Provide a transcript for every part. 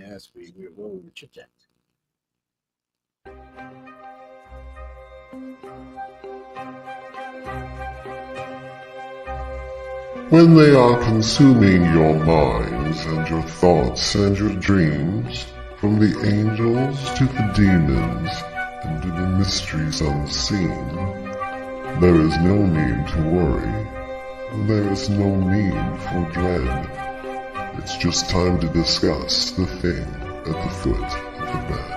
as we'll chit chat. When they are consuming your minds and your thoughts and your dreams, from the angels to the demons and to the mysteries unseen, there is no need to worry. There is no need for dread. It's just time to discuss the thing at the foot of the bed.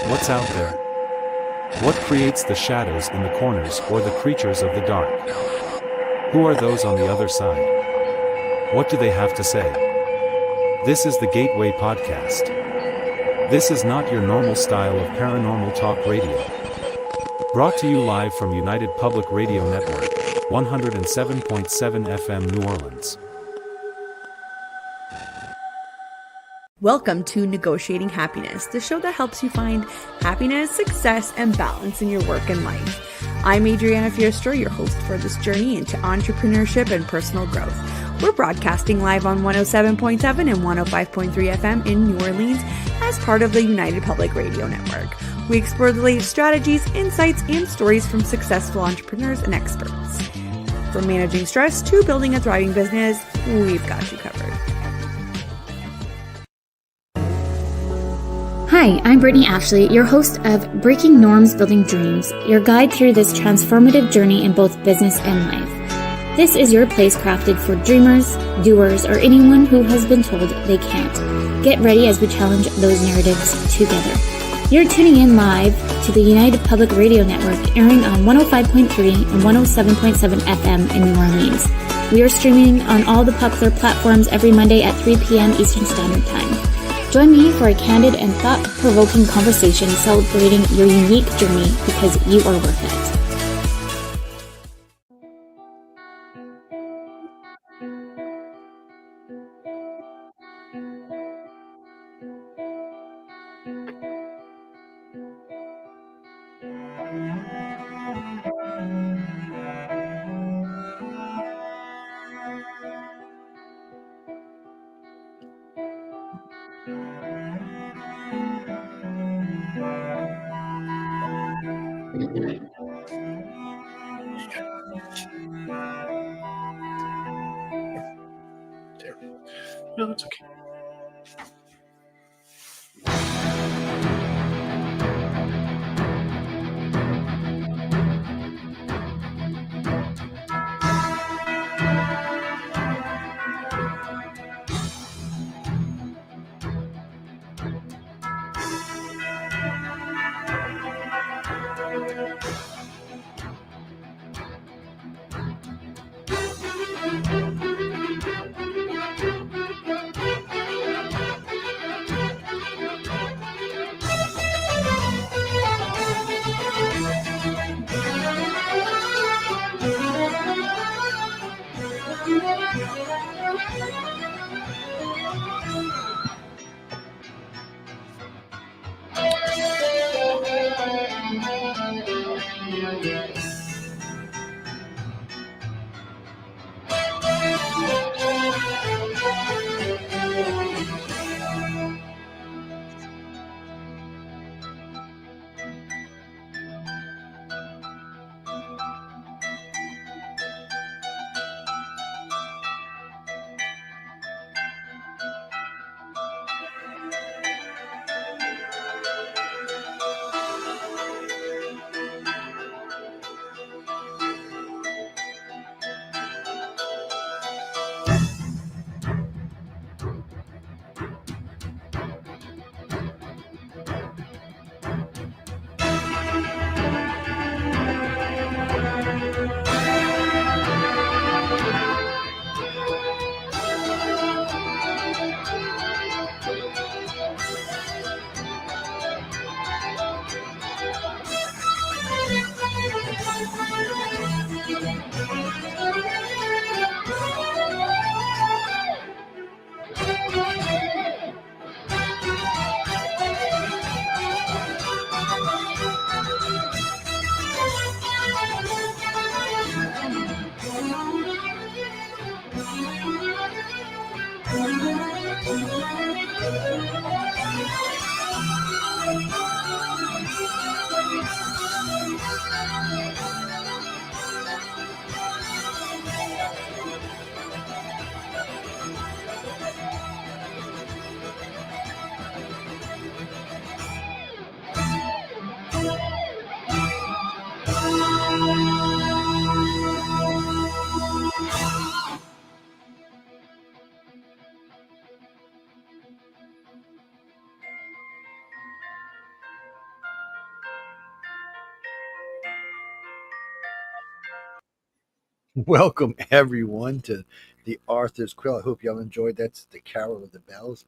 What's out there? What creates the shadows in the corners or the creatures of the dark? Who are those on the other side? What do they have to say? This is the Gateway Podcast. This is not your normal style of paranormal talk radio. Brought to you live from United Public Radio Network, 107.7 FM New Orleans. Welcome to Negotiating Happiness, the show that helps you find happiness, success, and balance in your work and life. I'm Adriana Fiestra, your host for this journey into entrepreneurship and personal growth. We're broadcasting live on 107.7 and 105.3 FM in New Orleans as part of the United Public Radio Network. We explore the latest strategies, insights, and stories from successful entrepreneurs and experts. From managing stress to building a thriving business, we've got you covered. Hi, I'm Brittany Ashley, your host of Breaking Norms, Building Dreams, your guide through this transformative journey in both business and life. This is your place crafted for dreamers, doers, or anyone who has been told they can't. Get ready as we challenge those narratives together. You're tuning in live to the United Public Radio Network, airing on 105.3 and 107.7 FM in New Orleans. We are streaming on all the popular platforms every Monday at 3 p.m. Eastern Standard Time. Join me for a candid and thought-provoking conversation celebrating your unique journey because you are worth it. No, it's okay. Welcome everyone to the Authors Quill. I hope y'all enjoyed. That's the Carol of the Bells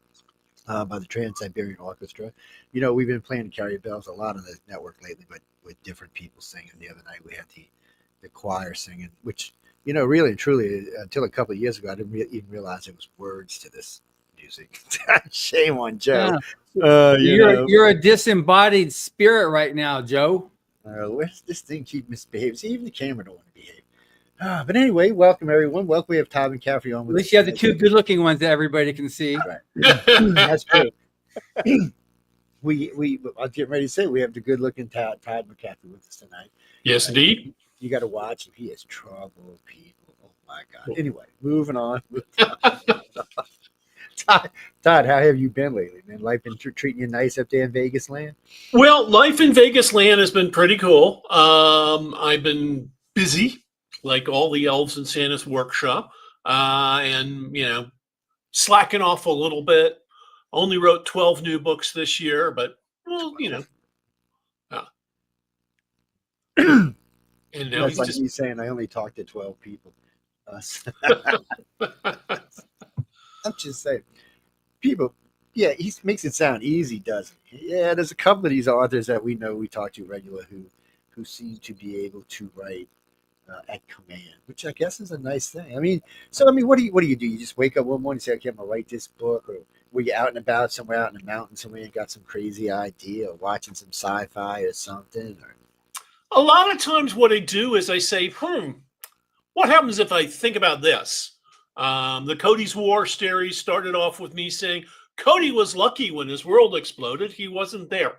by the Trans-Siberian Orchestra. You know, we've been playing Carol of the Bells a lot on the network lately, but with different people singing. The other night we had the choir singing, which, you know, really and truly, until a couple of years ago, I didn't even realize there was words to this music. Shame on Joe. Yeah. You're a disembodied spirit right now, Joe. Where's this thing keep misbehaving? See, even the camera don't want to behave. But anyway, welcome everyone. Welcome. We have Todd McCaffrey on with us. At least you have the two good-looking ones that everybody can see. Right. That's true. I was getting ready to say we have the good-looking Todd McCaffrey with us tonight. Yes, indeed. You got to watch him. He is trouble, people. Oh my God. Anyway, moving on. Todd, how have you been lately, man? Life been treating you nice up there in Vegas land? Well, life in Vegas land has been pretty cool. I've been busy, like all the elves in Santa's workshop, and, you know, slacking off a little bit. Only wrote 12 new books this year, but, well, you know. And now That's like me saying I only talked to 12 people. I'm just saying, people, yeah, he makes it sound easy, doesn't he? Yeah, there's a couple of these authors that we know we talk to regular who seem to be able to write at command, which I guess is a nice thing. I mean, what do you do? You just wake up one morning and say, okay, I'm gonna write this book, or were you out and about somewhere out in the mountains somewhere and got some crazy idea, or watching some sci-fi or something? Or a lot of times what I do is I say, what happens if I think about this? The Cody's War series started off with me saying, Cody was lucky when his world exploded. He wasn't there.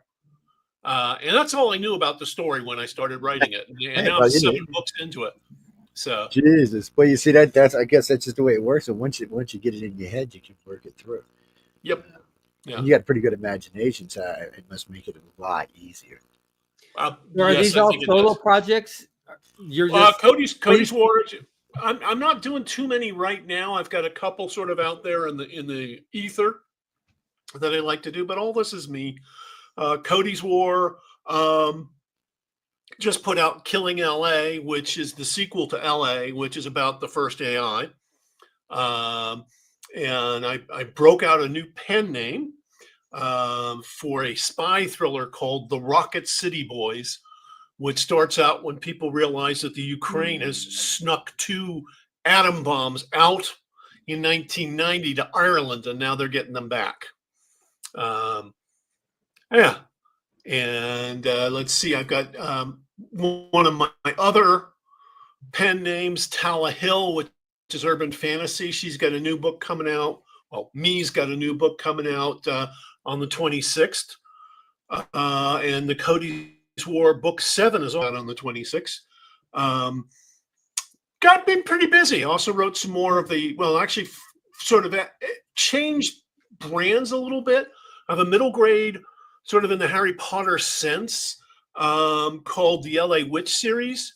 And that's all I knew about the story when I started writing it. And now I'm 7 books into it. So Jesus. Well, you see that's I guess that's just the way it works. And once you get it in your head, you can work it through. Yep. Yeah. And you got pretty good imagination, so it must make it a lot easier. Are these all solo projects? You're just Cody's War. I'm not doing too many right now. I've got a couple sort of out there in the ether that I like to do, but all this is me. Cody's War just put out Killing LA, which is the sequel to LA, which is about the first AI. And I broke out a new pen name for a spy thriller called The Rocket City Boys, which starts out when people realize that the Ukraine has snuck 2 atom bombs out in 1990 to Ireland, and now they're getting them back. Yeah. And let's see, I've got one of my other pen names, Tala Hill, which is urban fantasy. She's got a new book coming out. Well, Me's got a new book coming out on the 26th. And the Cody's War book 7 is out on the 26th. Got been pretty busy. Also wrote some more of actually sort of changed brands a little bit. I have a middle grade, sort of in the Harry Potter sense, called the LA Witch series.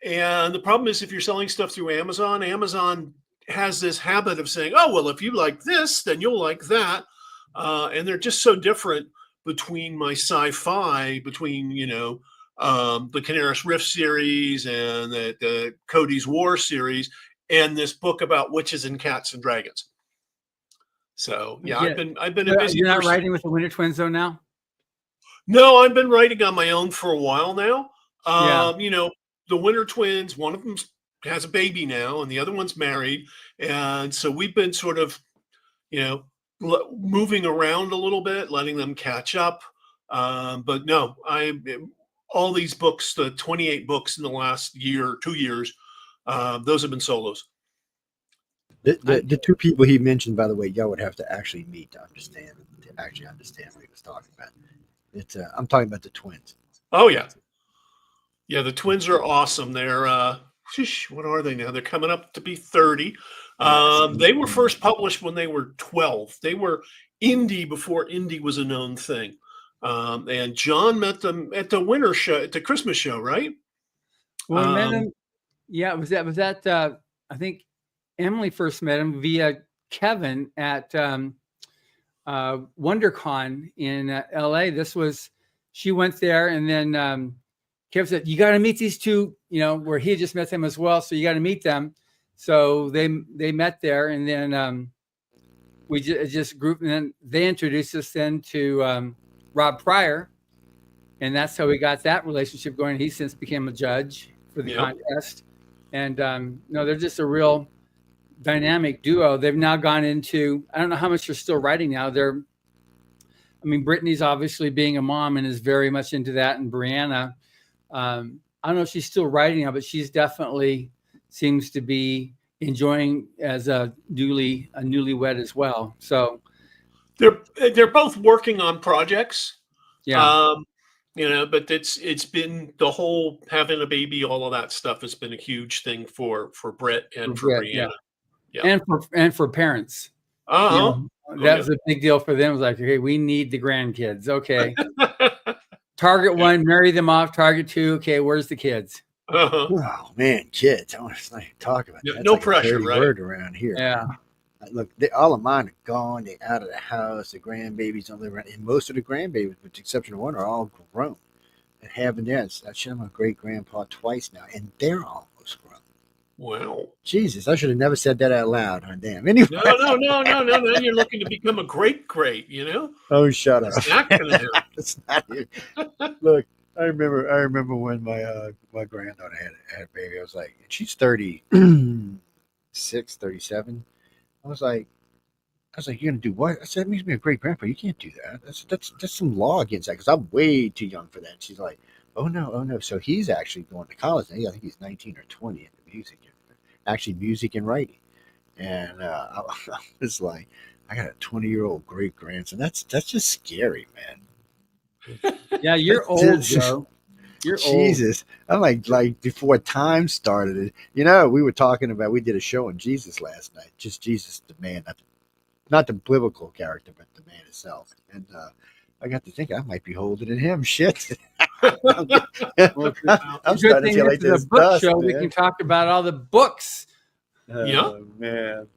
And the problem is if you're selling stuff through Amazon, Amazon has this habit of saying, oh, well, if you like this, then you'll like that. And they're just so different between my sci-fi, between, the Canaris Rift series and the Cody's War series, and this book about witches and cats and dragons. So yeah, I've been a busy. You're not person. writing with the Winter Twins though now? No, I've been writing on my own for a while now. Yeah. The Winter Twins, one of them has a baby now, and the other one's married, and so we've been sort of, moving around a little bit, letting them catch up. But no, all these books, the 28 books in the last 2 years, those have been solos. The two people he mentioned, by the way, y'all would have to actually meet to actually understand what he was talking about. It's I'm talking about the twins. Oh yeah, yeah. The twins are awesome. They're what are they now? They're coming up to be 30. They were first published when they were 12. They were indie before indie was a known thing. And John met them at the winter show, at the Christmas show, right? Well, we met him. Yeah, was that I think Emily first met him via Kevin at WonderCon in LA. She went there, and then Kevin said, "You got to meet these two," where he just met them as well. So you got to meet them. So they met there, and then we just grouped, and then they introduced us then to Rob Pryor, and that's how we got that relationship going. He since became a judge for the contest, and they're just a real dynamic duo. They've now gone into, I don't know how much they're still writing now. Brittany's obviously being a mom and is very much into that, and Brianna, I don't know if she's still writing now, but she's definitely seems to be enjoying as a newlywed as well. So they're both working on projects. Yeah. But it's been the whole having a baby, all of that stuff has been a huge thing for Brett and for Brianna. Yeah. And for parents. That was a big deal for them. It was like, okay, we need the grandkids. Okay. Target 1, marry them off. Target 2, okay, where's the kids? Oh man, kids! I want to talk about that. No pressure, right? Word around here. Yeah. Look, all of mine are gone. They're out of the house. The grandbabies don't live around. And most of the grandbabies, with the exception of one, are all grown. And having that, I've shown my great grandpa twice now, and they're almost grown. Wow. Jesus, I should have never said that out loud. Huh? Damn. Anyway. No. You're looking to become a great. Oh, shut up. It's not going to happen. It's not. Look, I remember when my granddaughter had a baby. I was like, she's 36, 37. I was like, you're gonna do what? I said, it makes me a great grandpa. You can't do that. That's some law against that because I'm way too young for that. And she's like, oh no. So he's actually going to college now. I think he's 19 or 20 in the music and writing. And I was like, I got a 20-year-old great grandson. That's just scary, man. Yeah, you're old, Joe. You're Jesus. I'm like before time started. We were talking about, we did a show on Jesus last night. Just Jesus, the man, not the biblical character, but the man himself. And I got to think I might be older than him. Shit. I'm starting to feel like this book show. Man. We can talk about all the books. Oh, man.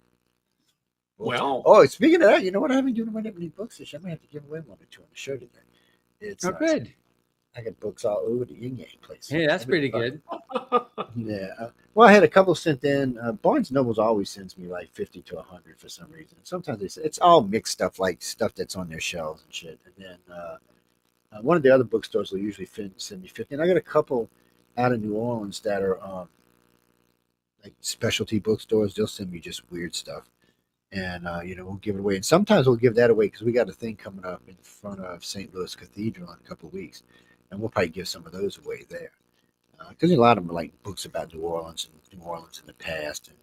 Well. Oh, speaking of that, you know what? I haven't given away that many books this year. I might have to give away one or two on the show today. It's good. I got books all over the yin-yang place. Hey, that's pretty good. Yeah. Well, I had a couple sent in. Barnes & Noble always sends me like 50 to 100 for some reason. Sometimes it's all mixed stuff, like stuff that's on their shelves and shit. And then one of the other bookstores will usually send me 50. And I got a couple out of New Orleans that are like specialty bookstores. They'll send me just weird stuff. And, we'll give it away. And sometimes we'll give that away because we got a thing coming up in front of St. Louis Cathedral in a couple of weeks. And we'll probably give some of those away there. Because a lot of them are like books about New Orleans and New Orleans in the past and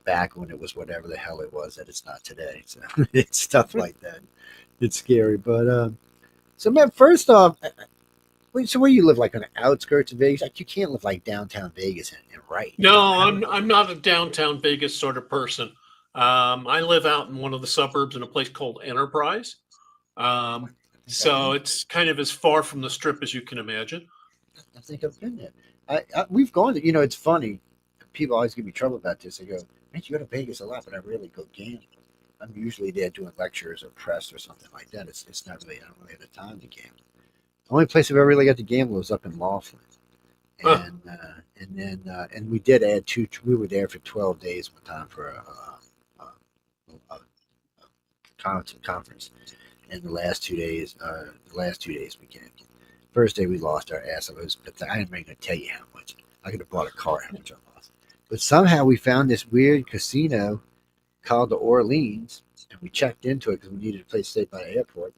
back when it was whatever the hell it was that it's not today. So it's stuff like that. It's scary. But, so, man, first off, so where you live, like on the outskirts of Vegas? Like you can't live like downtown Vegas and write. No, I'm not a downtown Vegas sort of person. I live out in one of the suburbs in a place called Enterprise. So it's kind of as far from the Strip as you can imagine. I think I've been there. We've gone to, it's funny. People always give me trouble about this. They go, man, you go to Vegas a lot, but I rarely go gambling. I'm usually there doing lectures or press or something like that. It's not really, I don't really have the time to gamble. The only place I've ever really got to gamble was up in Laughlin. And we did add we were there for 12 days one time for a conference. And the last 2 days we gambled. First day we lost our ass. I ain't even gonna tell you how much. I could have bought a car how much I lost. But somehow we found this weird casino called the Orleans, and we checked into it because we needed a place to stay by the airport,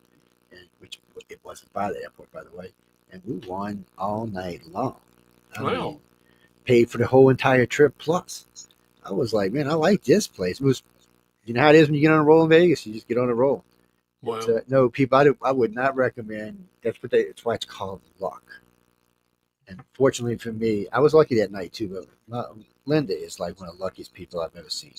which it wasn't by the airport, by the way. And we won all night long. I mean, paid for the whole entire trip plus. I was like, man, I like this place. It was, you know how it is when you get on a roll in Vegas. You just get on a roll. Wow. No, people, I would not recommend. It's why it's called luck. And fortunately for me, I was lucky that night too. But Linda is like one of the luckiest people I've ever seen.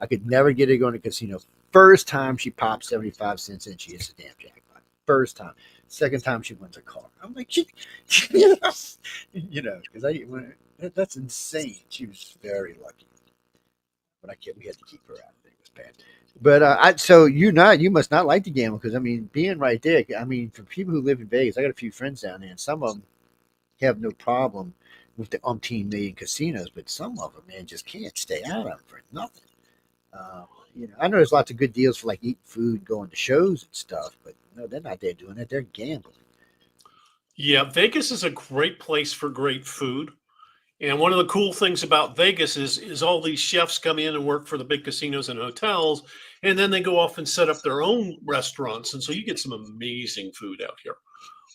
I could never get her going to casino. First time she popped 75 cents in, she hits a damn jackpot. First time. Second time she wins a car. I'm like, because that's insane. She was very lucky. But we had to keep her out. It was bad. But so you must not like to gamble, because I mean, being right there. I mean, for people who live in Vegas, I got a few friends down there, and some of them have no problem with the umpteen million casinos, but some of them, man, just can't stay out of them for nothing. I know there's lots of good deals for like eating food, going to shows and stuff, but no, they're not there doing that. They're gambling. Yeah, Vegas is a great place for great food. And one of the cool things about Vegas is all these chefs come in and work for the big casinos and hotels, and then they go off and set up their own restaurants. And so you get some amazing food out here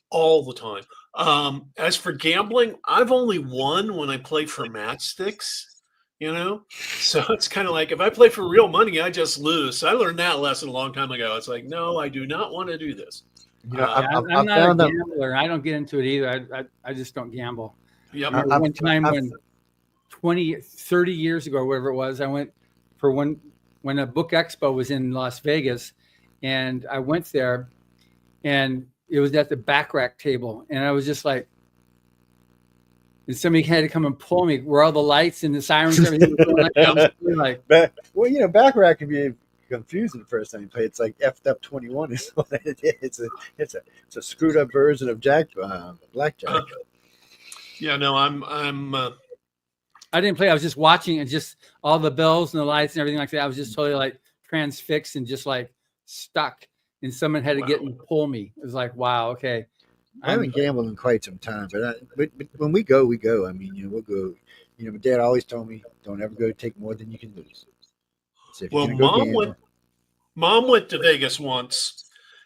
all the time. As for gambling, I've only won when I play for matchsticks, so it's kind of like, if I play for real money, I just lose. So I learned that lesson a long time ago. It's like, no, I do not want to do this. I'm not a gambler. I don't get into it either. I just don't gamble. Yeah. One time when 30 years ago, whatever it was, I went for when a book expo was in Las Vegas, and I went there, and it was at the back rack table, and I was just like, and somebody had to come and pull me where all the lights and the sirens and everything was going like, back rack can be confusing the first time you play. It's like effed up 21 is what it is. It's a screwed up version of blackjack. Yeah, no, I'm I didn't play. I was just watching, and just all the bells and the lights and everything like that. I was just totally like transfixed and just like stuck. And someone had to get and pull me. It was like, wow, okay. I haven't gambled in quite some time, but when we go. I mean, we'll go. My dad always told me, don't ever go take more than you can lose. So well, Mom went to Vegas once,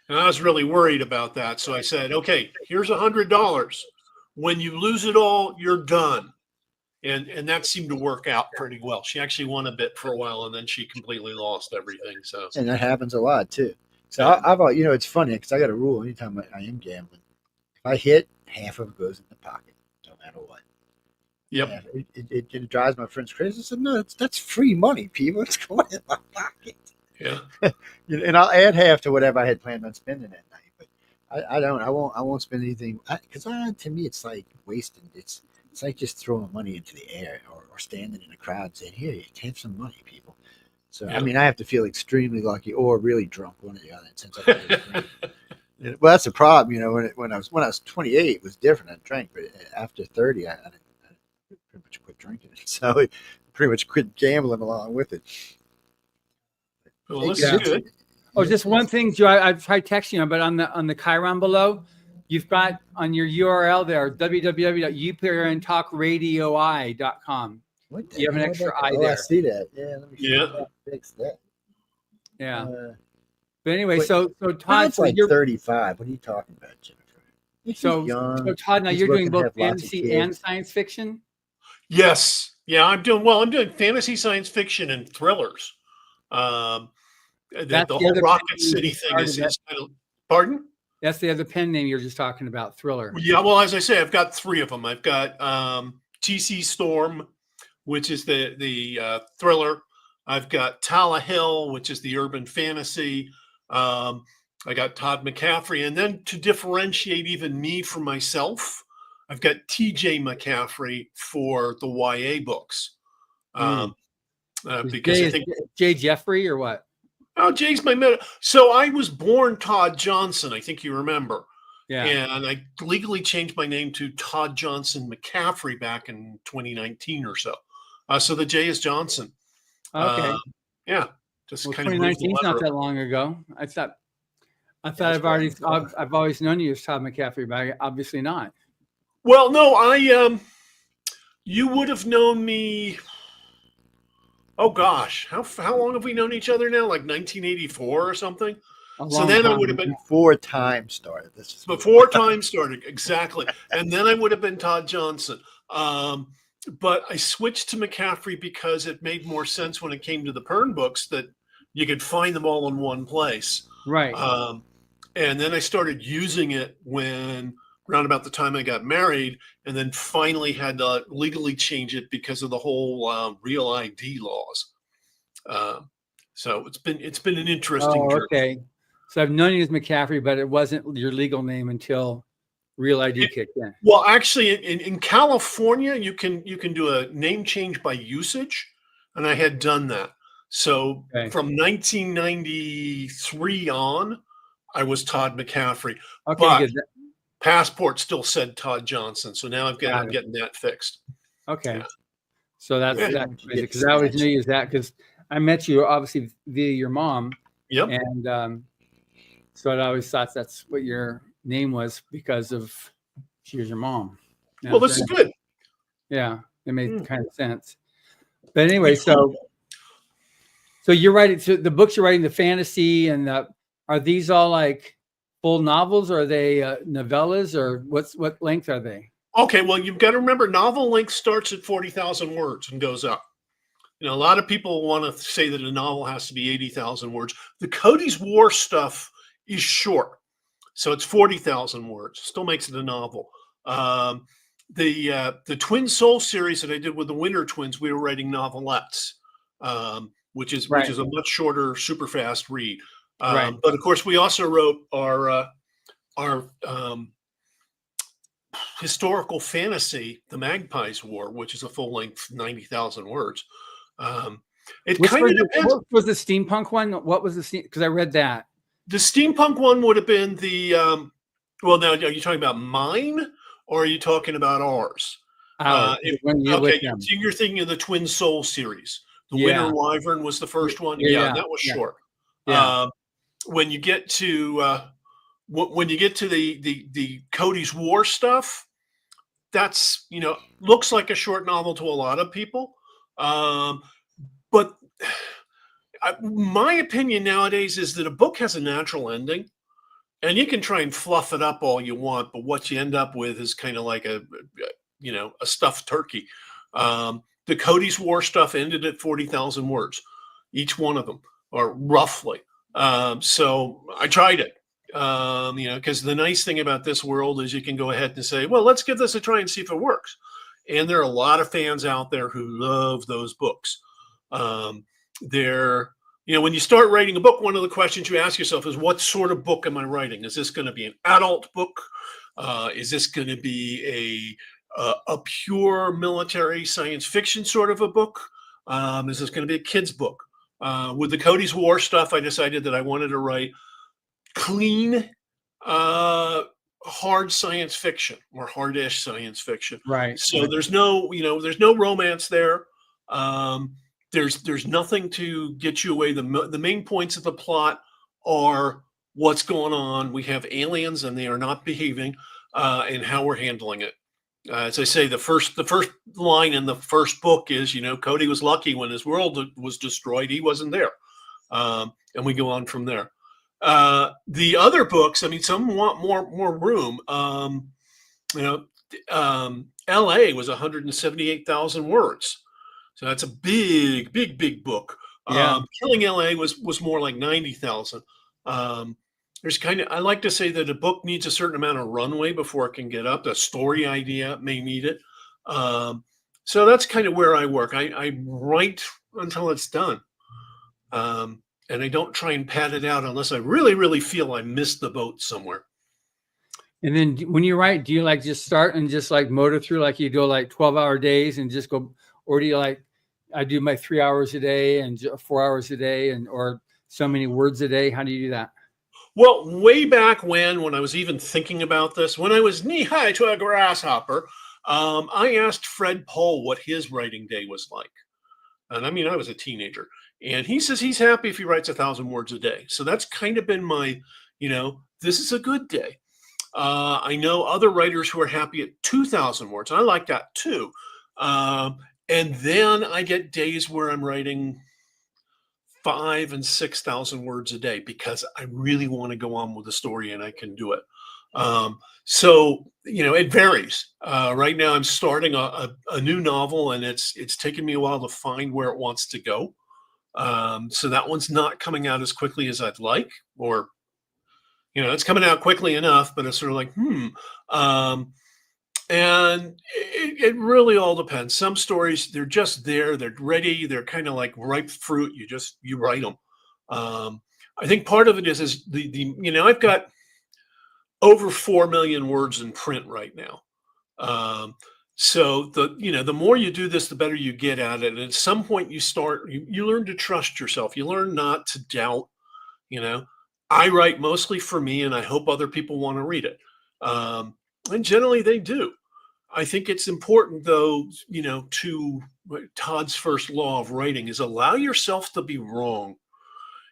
and I was really worried about that. So I said, okay, here's $100. When you lose it all, you're done. And that seemed to work out pretty well. She actually won a bit for a while, and then she completely lost everything. So, and that happens a lot too. So I've it's funny because I got a rule. Anytime I am gambling, if I hit, half of it goes in the pocket, no matter what. Yep. It drives my friends crazy. I said, no, that's free money, people. It's going in my pocket. Yeah. And I'll add half to whatever I had planned on spending that night. But I won't spend anything, because to me it's like wasting. It's like just throwing money into the air, or standing in a crowd and saying, here, you have some money, people. So I mean, I have to feel extremely lucky or really drunk, one or the other. Since well, that's the problem. When I was 28, it was different. I drank, but after 30, I pretty much quit drinking. So I pretty much quit gambling along with it. Well, this is good. Oh, just one thing, Joe. I tried texting you, but on the Chiron below, you've got on your URL there www.uperntalkradioi.com. You have an extra I there. I see that. Yeah, let me fix that. Yeah. But anyway, so Todd, it's like 35. What are you talking about, Jennifer? So Todd, now you're doing both fantasy and science fiction? Yes. Yeah, I'm doing fantasy, science fiction, and thrillers. The whole Rocket City thing is kind of, pardon? That's the other pen name you're just talking about, Thriller. Yeah, well, as I say, I've got 3 of them. I've got TC Storm, which is the thriller. I've got Tala Hill, which is the urban fantasy. I got Todd McCaffrey. And then to differentiate even me from myself, I've got TJ McCaffrey for the YA books. Because I think Jay Jeffrey or what? Oh, Jay's my middle. So I was born Todd Johnson. I think you remember. Yeah. And I legally changed my name to Todd Johnson McCaffrey back in 2019 or so. So the J is Johnson. Okay. Yeah. Just kind 2019 is not that long ago. I thought I've always known you as Todd McCaffrey, but obviously not. Well, no, you would have known me. Oh gosh, how long have we known each other now? Like 1984 or something. So then I would have been before time started. Before time started, exactly. And then I would have been Todd Johnson. but I switched to McCaffrey because it made more sense when it came to the Pern books that you could find them all in one place. Right. And then I started using it when around about the time I got married, and then finally had to legally change it because of the whole real ID laws. So it's been an interesting journey. Okay. So I've known you as McCaffrey, but it wasn't your legal name until Real ID kicked in. Well, actually, in California, you can do a name change by usage, and I had done that. So from 1993 on, I was Todd McCaffrey. Okay, but good. passport still said Todd Johnson, so now I'm getting that fixed. Okay, yeah. So that's because I always knew you as that because I met you obviously via your mom. Yep. And so I always thought that's what your name was because of she was your mom. Well, this is good. Yeah, it made kind of sense. But anyway, so you're writing. So the books you're writing, the fantasy, and are these all like full novels, or are they novellas, or what length are they? Okay, well, you've got to remember, novel length starts at 40,000 words and goes up. You know, a lot of people want to say that a novel has to be 80,000 words. The Cody's War stuff is short, so it's 40,000 words. Still makes it a novel. The Twin Soul series that I did with the Winter Twins, we were writing novelettes, which is a much shorter, super fast read. But of course, we also wrote our historical fantasy, The Magpie's War, which is a full length 90,000 words. It kind of depends. What was the steampunk one? What was the because I read that. The steampunk one would have been the well, now are you talking about mine or are you talking about ours? You're thinking of the Twin Soul series. The Winter Wyvern was the first one. That was short. When you get to the Cody's War stuff, that's looks like a short novel to a lot of people, but my opinion nowadays is that a book has a natural ending, and you can try and fluff it up all you want, but what you end up with is kind of like a stuffed turkey. The Cody's War stuff ended at 40,000 words, each one of them, or roughly. So I tried it, because the nice thing about this world is you can go ahead and say, well, let's give this a try and see if it works. And there are a lot of fans out there who love those books. When you start writing a book, one of the questions you ask yourself is, what sort of book am I writing? Is this going to be an adult book? Is this going to be a pure military science fiction sort of a book? Is this going to be a kid's book? With the Cody's War stuff, I decided that I wanted to write clean, hard science fiction, or hard-ish science fiction. Right. So there's no romance there. There's nothing to get you away. The main points of the plot are what's going on. We have aliens and they are not behaving, and how we're handling it. As I say, the first line in the first book is, Cody was lucky when his world was destroyed. He wasn't there. And we go on from there. The other books, some want more room. LA was 178,000 words. So that's a big book. Killing LA was more like 90,000. I like to say that a book needs a certain amount of runway before it can get up. The story idea may need it. So that's kind of where I work. I write until it's done. And I don't try and pad it out unless I really, really feel I missed the boat somewhere. And then when you write, do you just start and just motor through, like you go 12-hour days and just go, or do you I do my 3 hours a day and 4 hours a day or so many words a day? How do you do that? Well, way back when I was even thinking about this, when I was knee-high to a grasshopper, I asked Fred Pohl what his writing day was like. And I was a teenager. And he says he's happy if he writes 1,000 words a day. So that's kind of been my, this is a good day. I know other writers who are happy at 2,000 words. And I like that too. And then I get days where I'm writing 5,000 and 6,000 words a day because I really want to go on with the story and I can do it. So it varies. Right now, I'm starting a new novel, and it's taken me a while to find where it wants to go. So that one's not coming out as quickly as I'd like, or it's coming out quickly enough, but it's sort of like, Um, and it really all depends. Some stories, they're just there, they're ready, they're kind of like ripe fruit. You write them. I think part of it is I've got over 4 million words in print right now. Um, so the more you do this, the better you get at it. And at some point, you learn to trust yourself. You learn not to doubt. You know, I write mostly for me, and I hope other people want to read it. And generally, they do. I think it's important, though, to Todd's first law of writing is allow yourself to be wrong.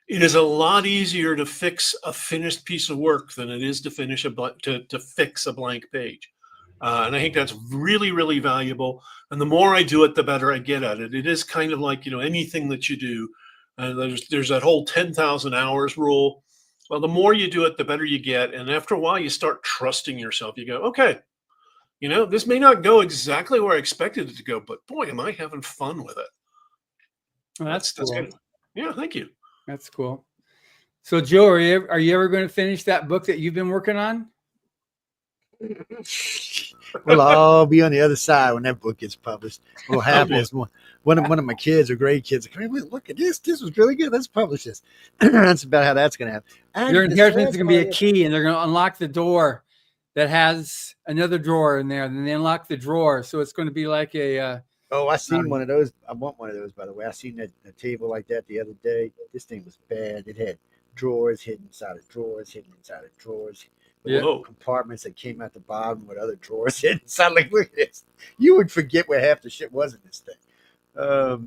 It is a lot easier to fix a finished piece of work than it is to to fix a blank page. And I think that's really, really valuable. And the more I do it, the better I get at it. It is kind of like, anything that you do. There's that whole 10,000 hours rule. Well, the more you do it, the better you get. And after a while, you start trusting yourself. You go, okay, this may not go exactly where I expected it to go, but boy, am I having fun with it. Well, that's cool. good. Yeah, thank you. That's cool. So, Joe, are you ever going to finish that book that you've been working on? Well, I'll be on the other side when that book gets published. What'll happen is one of my kids or grade kids, come here, look at this. This was really good. Let's publish this. That's about how that's going to happen. Your inheritance is going to be a key, and they're going to unlock the door that has another drawer in there. Then they unlock the drawer, so it's going to be like a. Oh, I seen one of those. I want one of those, by the way. I seen a table like that the other day. This thing was bad. It had drawers hidden inside of drawers, hidden inside of drawers. Compartments that came out the bottom with other drawers hidden inside. Like, look at this. You would forget where half the shit was in this thing.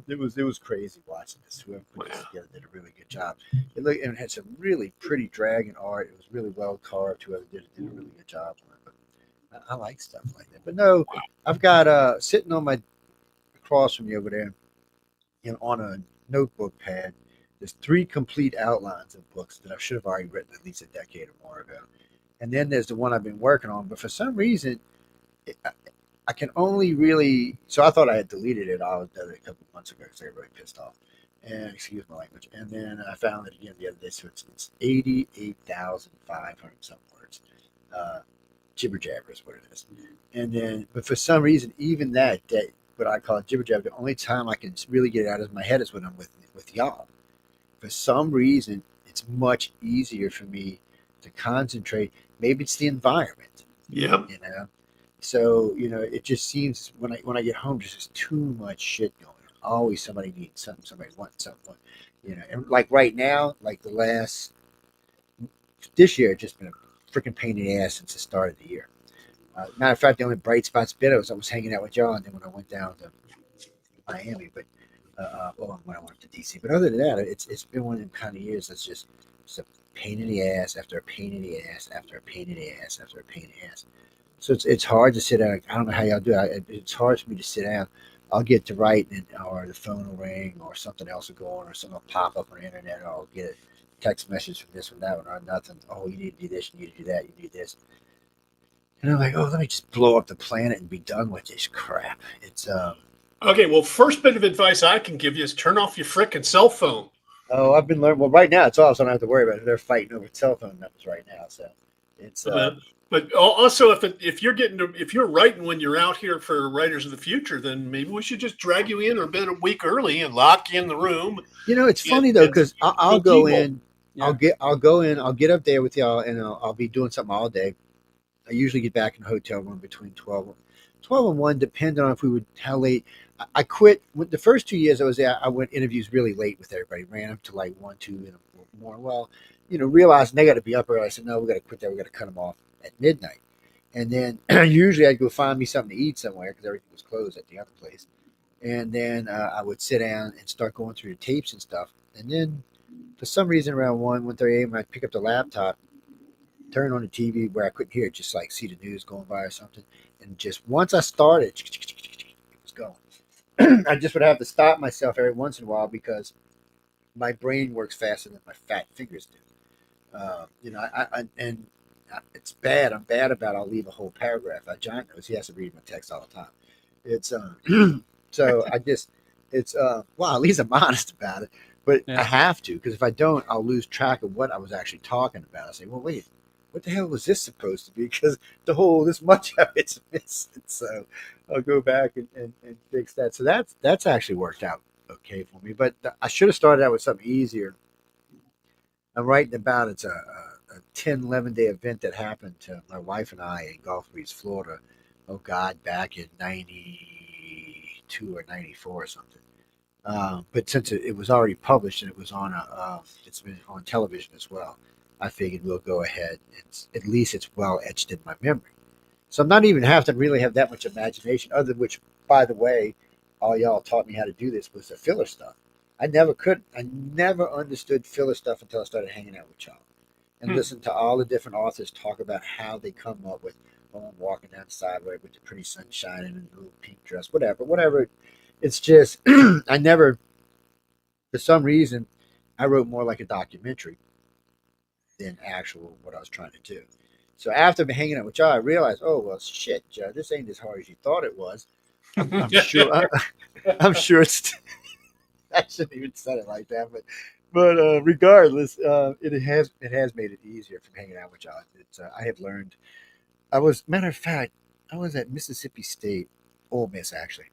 It was crazy watching this. Whoever put this together did a really good job. It had some really pretty dragon art. It was really well carved. Whoever did it did a really good job on it. But I like stuff like that. But no, I've got sitting on my across from me over there, on a notebook pad, there's 3 complete outlines of books that I should have already written at least a decade or more ago. And then there's the one I've been working on, but for some reason, I can only really. So I thought I had deleted it all a couple of months ago because I got really pissed off. And excuse my language. And then I found it again the other day. So it's 88,500 some words. Jibber jabber is what it is. And then, but for some reason, even that what I call jibber jabber, the only time I can really get it out of my head is when I'm with y'all. For some reason, it's much easier for me to concentrate. Maybe it's the environment. Yeah. So, it just seems when I get home, there's just too much shit going on. Always somebody needs something, somebody wants something, and like right now, like this year, it's just been a freaking pain in the ass since the start of the year. Matter of fact, the only bright spot's been I was hanging out with y'all, and then when I went down to Miami, but when I went to DC. But other than that, it's been one of them kind of years that's just a pain in the ass after a pain in the ass after a pain in the ass after a pain in the ass. So it's hard to sit down. I don't know how y'all do it. It's hard for me to sit down. I'll get to write, or the phone will ring, or something else will go on, or something will pop up on the internet, or I'll get a text message from this one, that one, or nothing. Oh, you need to do this, you need to do that, you need this. And I'm like, let me just blow up the planet and be done with this crap. It's Okay, well, first bit of advice I can give you is turn off your frickin' cell phone. Oh, I've been learning. Well, right now it's off, so I don't have to worry about it. They're fighting over cell phone numbers right now, so it's. But also, if you're writing when you're out here for Writers of the Future, then maybe we should just drag you in a bit a week early and lock you in the room. It's funny though, because I'll go in. Yeah. I'll go in. I'll get up there with y'all, and I'll be doing something all day. I usually get back in the hotel room between 12 and 1, depending on how late. I quit. The first 2 years I was there, I went interviews really late with everybody. Ran up to like 1, 2 in the morning. Well, realizing they got to be up early. I said, no, we got to quit there. We got to cut them off at midnight. And then usually I'd go find me something to eat somewhere because everything was closed at the other place. And then I would sit down and start going through the tapes and stuff. And then for some reason around 1:30 a.m. I'd pick up the laptop, turn on the TV where I couldn't hear it, just like see the news going by or something. And just once I started, it was going. I just would have to stop myself every once in a while because my brain works faster than my fat fingers do. And it's bad. I'm bad about I'll leave a whole paragraph. John knows he has to read my text all the time. It's so I just it's well, at least I'm honest about it. But I have to, because if I don't, I'll lose track of what I was actually talking about. I say, well, wait, what the hell was this supposed to be? Because this much of it's missing. So I'll go back and fix that. So that's actually worked out okay for me. But I should have started out with something easier. I'm writing about it's a 10, 11-day event that happened to my wife and I in Gulf Breeze, Florida. Oh, God, back in 92 or 94 or something. But since it was already published and it was on it's been on television as well, I figured we'll go ahead. At least it's well etched in my memory. So I'm not even have to really have that much imagination, other than which, by the way, all y'all taught me how to do this was the filler stuff. I never understood filler stuff until I started hanging out with y'all and listened to all the different authors talk about how they come up with, I'm walking down the sidewalk with the pretty sun shining and a little pink dress, whatever. It's just, I never, for some reason, I wrote more like a documentary than actual what I was trying to do. So after hanging out with y'all, I realized, oh, well, shit, Joe, this ain't as hard as you thought it was. I'm sure, I'm sure it's, I shouldn't even said it like that, but regardless, it has made it easier from hanging out with y'all. I have learned. Matter of fact, I was at Mississippi State, Ole Miss actually.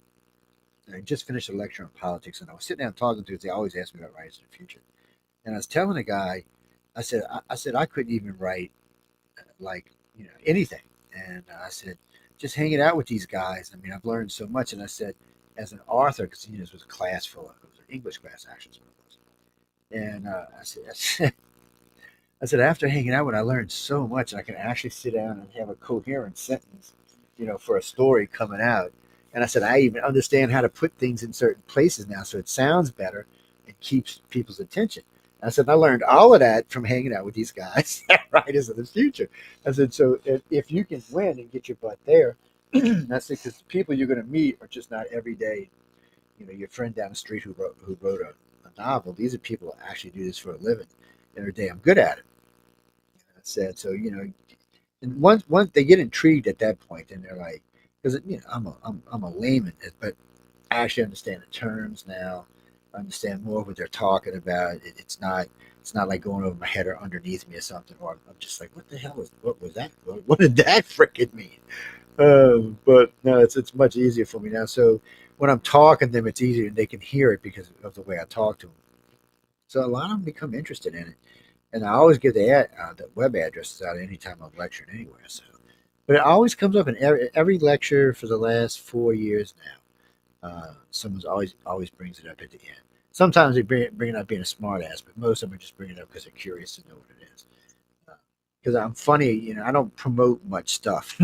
And I just finished a lecture on politics, and I was sitting down talking to. They always ask me about writers in the future, and I was telling a guy, I said I couldn't even write like anything, and I said just hanging out with these guys. I mean, I've learned so much, and I said as an author, because this was a class full of. English class actually, and I said after hanging out with, I learned so much. I can actually sit down and have a coherent sentence, for a story coming out. And I said I even understand how to put things in certain places now, so it sounds better and keeps people's attention. I said I learned all of that from hanging out with these guys, writers of the future. I said so if you can win and get your butt there, I said because the people you're going to meet are just not everyday. Your friend down the street who wrote a novel. These are people who actually do this for a living, and they're damn good at it. I said so. And once they get intrigued at that point, and they're like, because I'm a layman, but I actually understand the terms now. I understand more of what they're talking about. It's not like going over my head or underneath me or something. Or I'm just like, what the hell what was that? What did that freaking mean? But no, it's much easier for me now. So when I'm talking to them, it's easier and they can hear it because of the way I talk to them. So a lot of them become interested in it. And I always give the web addresses out anytime I'm lecturing anywhere. So, but it always comes up in every lecture for the last 4 years now. Someone's always brings it up at the end. Sometimes they bring it up being a smart ass, but most of them are just bringing it up because they're curious to know what it is. Because I'm funny, I don't promote much stuff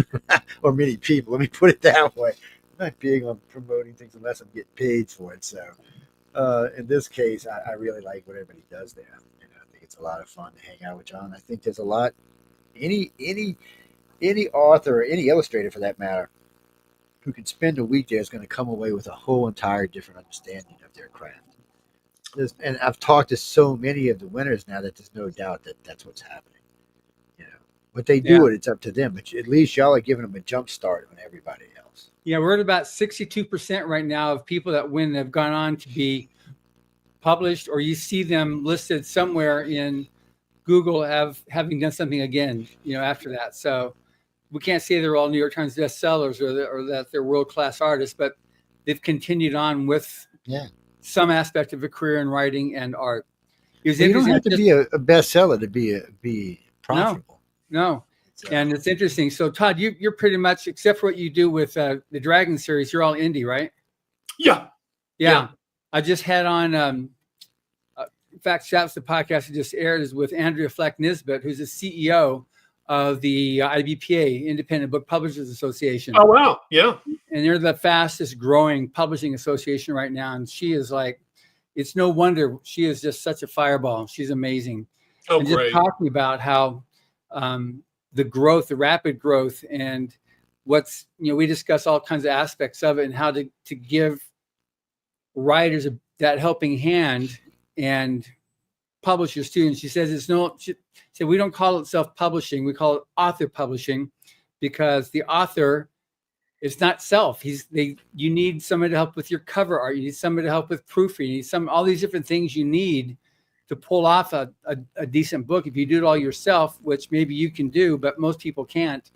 or many people. Let me put it that way. I'm not big on promoting things unless I'm getting paid for it. So in this case, I really like what everybody does there. I think it's a lot of fun to hang out with John. I think there's a lot. Any author or any illustrator for that matter who can spend a week there is going to come away with a whole entire different understanding of their craft. And I've talked to so many of the winners now that there's no doubt that that's what's happening. What they do, it's up to them. But at least y'all are giving them a jump start on everybody else. Yeah, we're at about 62% right now of people that win have gone on to be published, or you see them listed somewhere in Google having done something again, after that. So we can't say they're all New York Times bestsellers or that they're world-class artists, but they've continued on with some aspect of a career in writing and art. You don't have to be a bestseller to be profitable. No. And it's interesting. So Todd, you're pretty much, except for what you do with the Dragon series, you're all indie, right? Yeah. I just had on, in fact, that's the podcast that just aired is with Andrea Fleck Nisbet, who's the CEO of the IBPA, Independent Book Publishers Association. Oh, wow. Yeah. And they're the fastest growing publishing association right now. And she is like, it's no wonder she is just such a fireball. She's amazing. Oh, and great. Just talking about how the rapid growth and what's, we discuss all kinds of aspects of it and how to give writers that helping hand and self-publishers too. And she says she said, we don't call it self-publishing. We call it author publishing, because the author is not self. You need somebody to help with your cover art. You need somebody to help with proofing. You need all these different things you need to pull off a decent book. If you do it all yourself, which maybe you can do, but most people can't,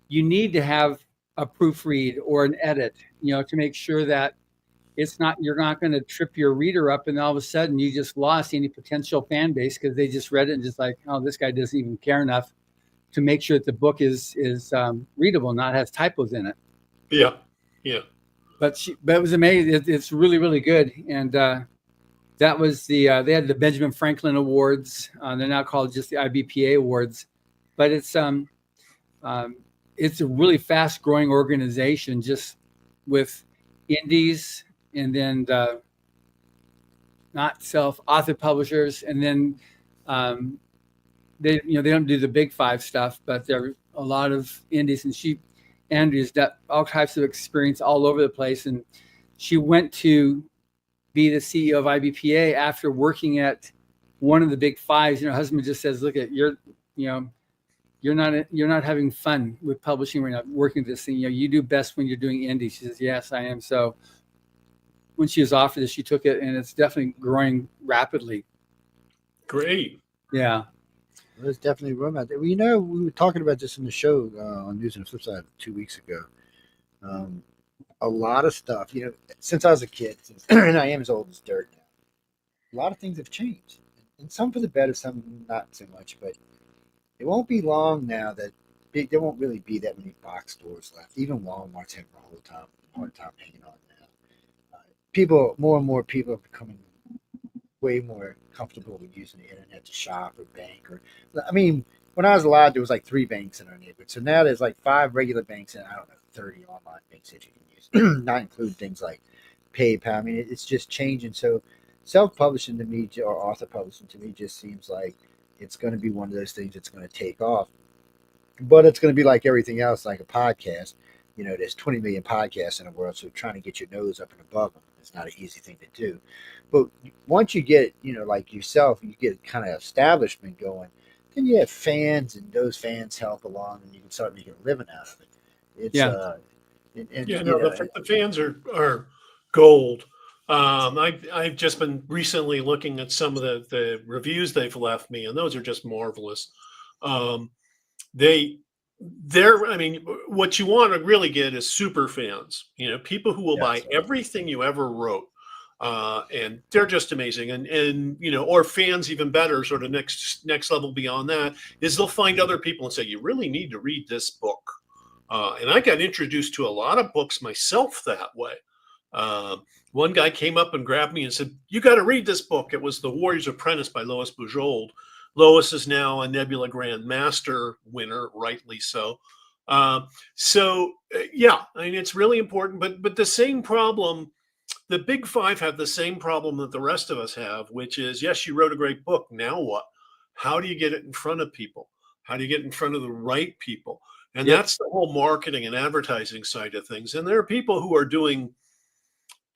you need to have a proofread or an edit, to make sure that you're not going to trip your reader up and all of a sudden you just lost any potential fan base because they just read it and just like, oh, this guy doesn't even care enough to make sure that the book is readable, not has typos in it. Yeah. Yeah. But it was amazing. It's really, really good. And that was they had the Benjamin Franklin Awards. They're now called just the IBPA Awards, but it's a really fast growing organization, just with indies and then not author publishers. And then they don't do the big five stuff, but there are a lot of indies, and Andrea's got all types of experience all over the place. And she went to be the CEO of IBPA after working at one of the big fives. Her husband just says, look, you're not having fun with publishing right now, working this thing. You do best when you're doing indie. She says, yes, I am. So when she was offered this, she took it, and it's definitely growing rapidly. Great. Yeah. There's definitely room out there. Well, we were talking about this in the show on News and the Flip Side 2 weeks ago. A lot of stuff, since I was a kid, and I am as old as dirt now, a lot of things have changed. And some for the better, some not so much. But it won't be long now that there won't really be that many box stores left. Even Walmart's having a hard time hanging on now. More and more people are becoming way more comfortable with using the internet to shop or bank. When I was alive, there was like 3 banks in our neighborhood. So now there's like 5 regular banks and 30 online banks that you can use, not include things like PayPal. It's just changing. So self-publishing to me, or author publishing to me, just seems like it's going to be one of those things that's going to take off. But it's going to be like everything else, like a podcast. There's 20 million podcasts in the world, so trying to get your nose up and above them is not an easy thing to do. But once you get, like yourself, you get kind of establishment going, then you have fans, and those fans help along, and you can start making a living out of it. The fans are gold. I've just been recently looking at some of the reviews they've left me, and those are just marvelous. What you want to really get is super fans, people who will buy everything you ever wrote. And they're just amazing. And or fans even better, sort of next level beyond that, is they'll find other people and say, you really need to read this book. And I got introduced to a lot of books myself that way. One guy came up and grabbed me and said, you got to read this book. It was The Warrior's Apprentice by Lois Bujold. Lois is now a Nebula Grand Master winner, rightly so. It's really important. But the same problem, the big 5 have the same problem that the rest of us have, which is, yes, you wrote a great book. Now what? How do you get it in front of people? How do you get in front of the right people? And that's the whole marketing and advertising side of things. And there are people who are doing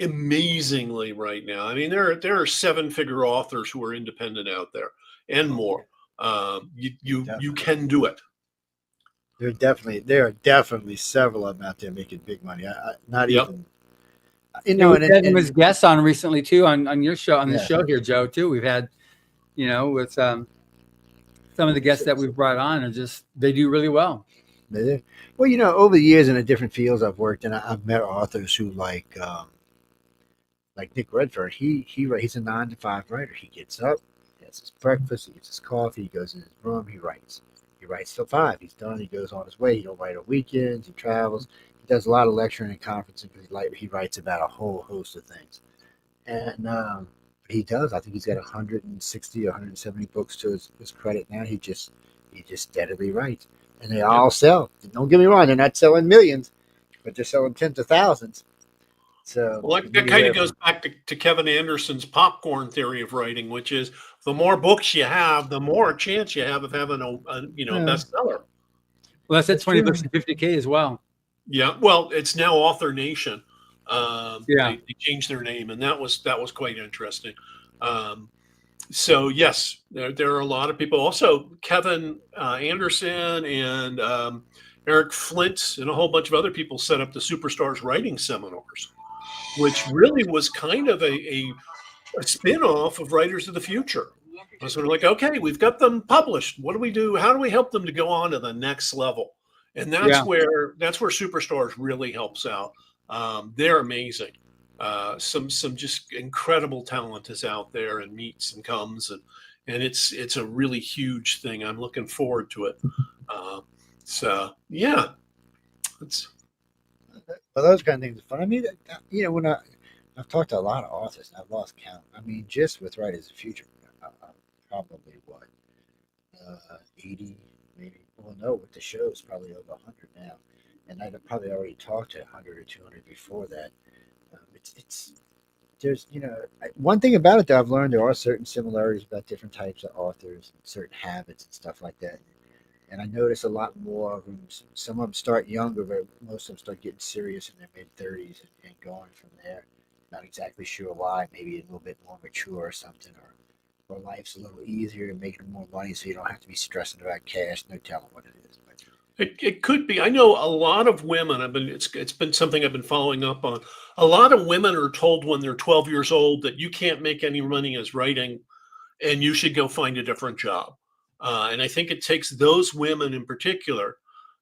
amazingly right now. There are 7-figure authors who are independent out there and more. You can do it. There are definitely several of them out there making big money. We had him as guests on recently too on your show, on the show here, Joe, too. We've had, with some of the guests that we've brought on are they do really well. They do. Well, over the years in the different fields I've worked in, I've met authors who like Nick Redfern. He's a 9-to-5 writer. He gets up, he has his breakfast, he gets his coffee, he goes in his room, he writes. He writes till 5. He's done. He goes on his way. He don't write on weekends. He travels. He does a lot of lecturing and conferencing because he writes about a whole host of things. And he does. I think he's got 160 or 170 books to his credit now. He just steadily writes. And they all sell. Don't get me wrong. They're not selling millions, but they're selling tens of thousands. So that kind of goes back to Kevin Anderson's popcorn theory of writing, which is the more books you have, the more chance you have of having a bestseller. Well, that's at 20 books and 50K as well. Yeah. Well, it's now Author Nation. They changed their name, and that was quite interesting. So yes, there are a lot of people. Also, Kevin Anderson and Eric Flint and a whole bunch of other people set up the Superstars writing seminars, which really was kind of a spin-off of Writers of the Future. I was sort of like, okay, we've got them published. What do we do? How do we help them to go on to the next level? And Yeah. that's where Superstars really helps out. They're amazing. Some just incredible talent is out there and meets and comes, and it's a really huge thing. I'm looking forward to it. So yeah, it's Well, those kind of things are fun. I mean, when I've talked to a lot of authors, and I've lost count. I mean, just with Writers of the Future, probably what 80, maybe. Well, no, with the show, it's probably over 100 now, and I'd probably already talked to 100 or 200 before that. It's there's one thing about it that I've learned, there are certain similarities about different types of authors and certain habits and stuff like that. And I notice a lot more of them. Some of them start younger, but most of them start getting serious in their mid-30s and going from there. Not exactly sure why. Maybe a little bit more mature or something, or life's a little easier and making more money, so you don't have to be stressing about cash. No telling what it is. But it could be. I know a lot of women. It's been something I've been following up on. A lot of women are told when they're 12 years old that you can't make any money as writing, and you should go find a different job. And I think it takes those women in particular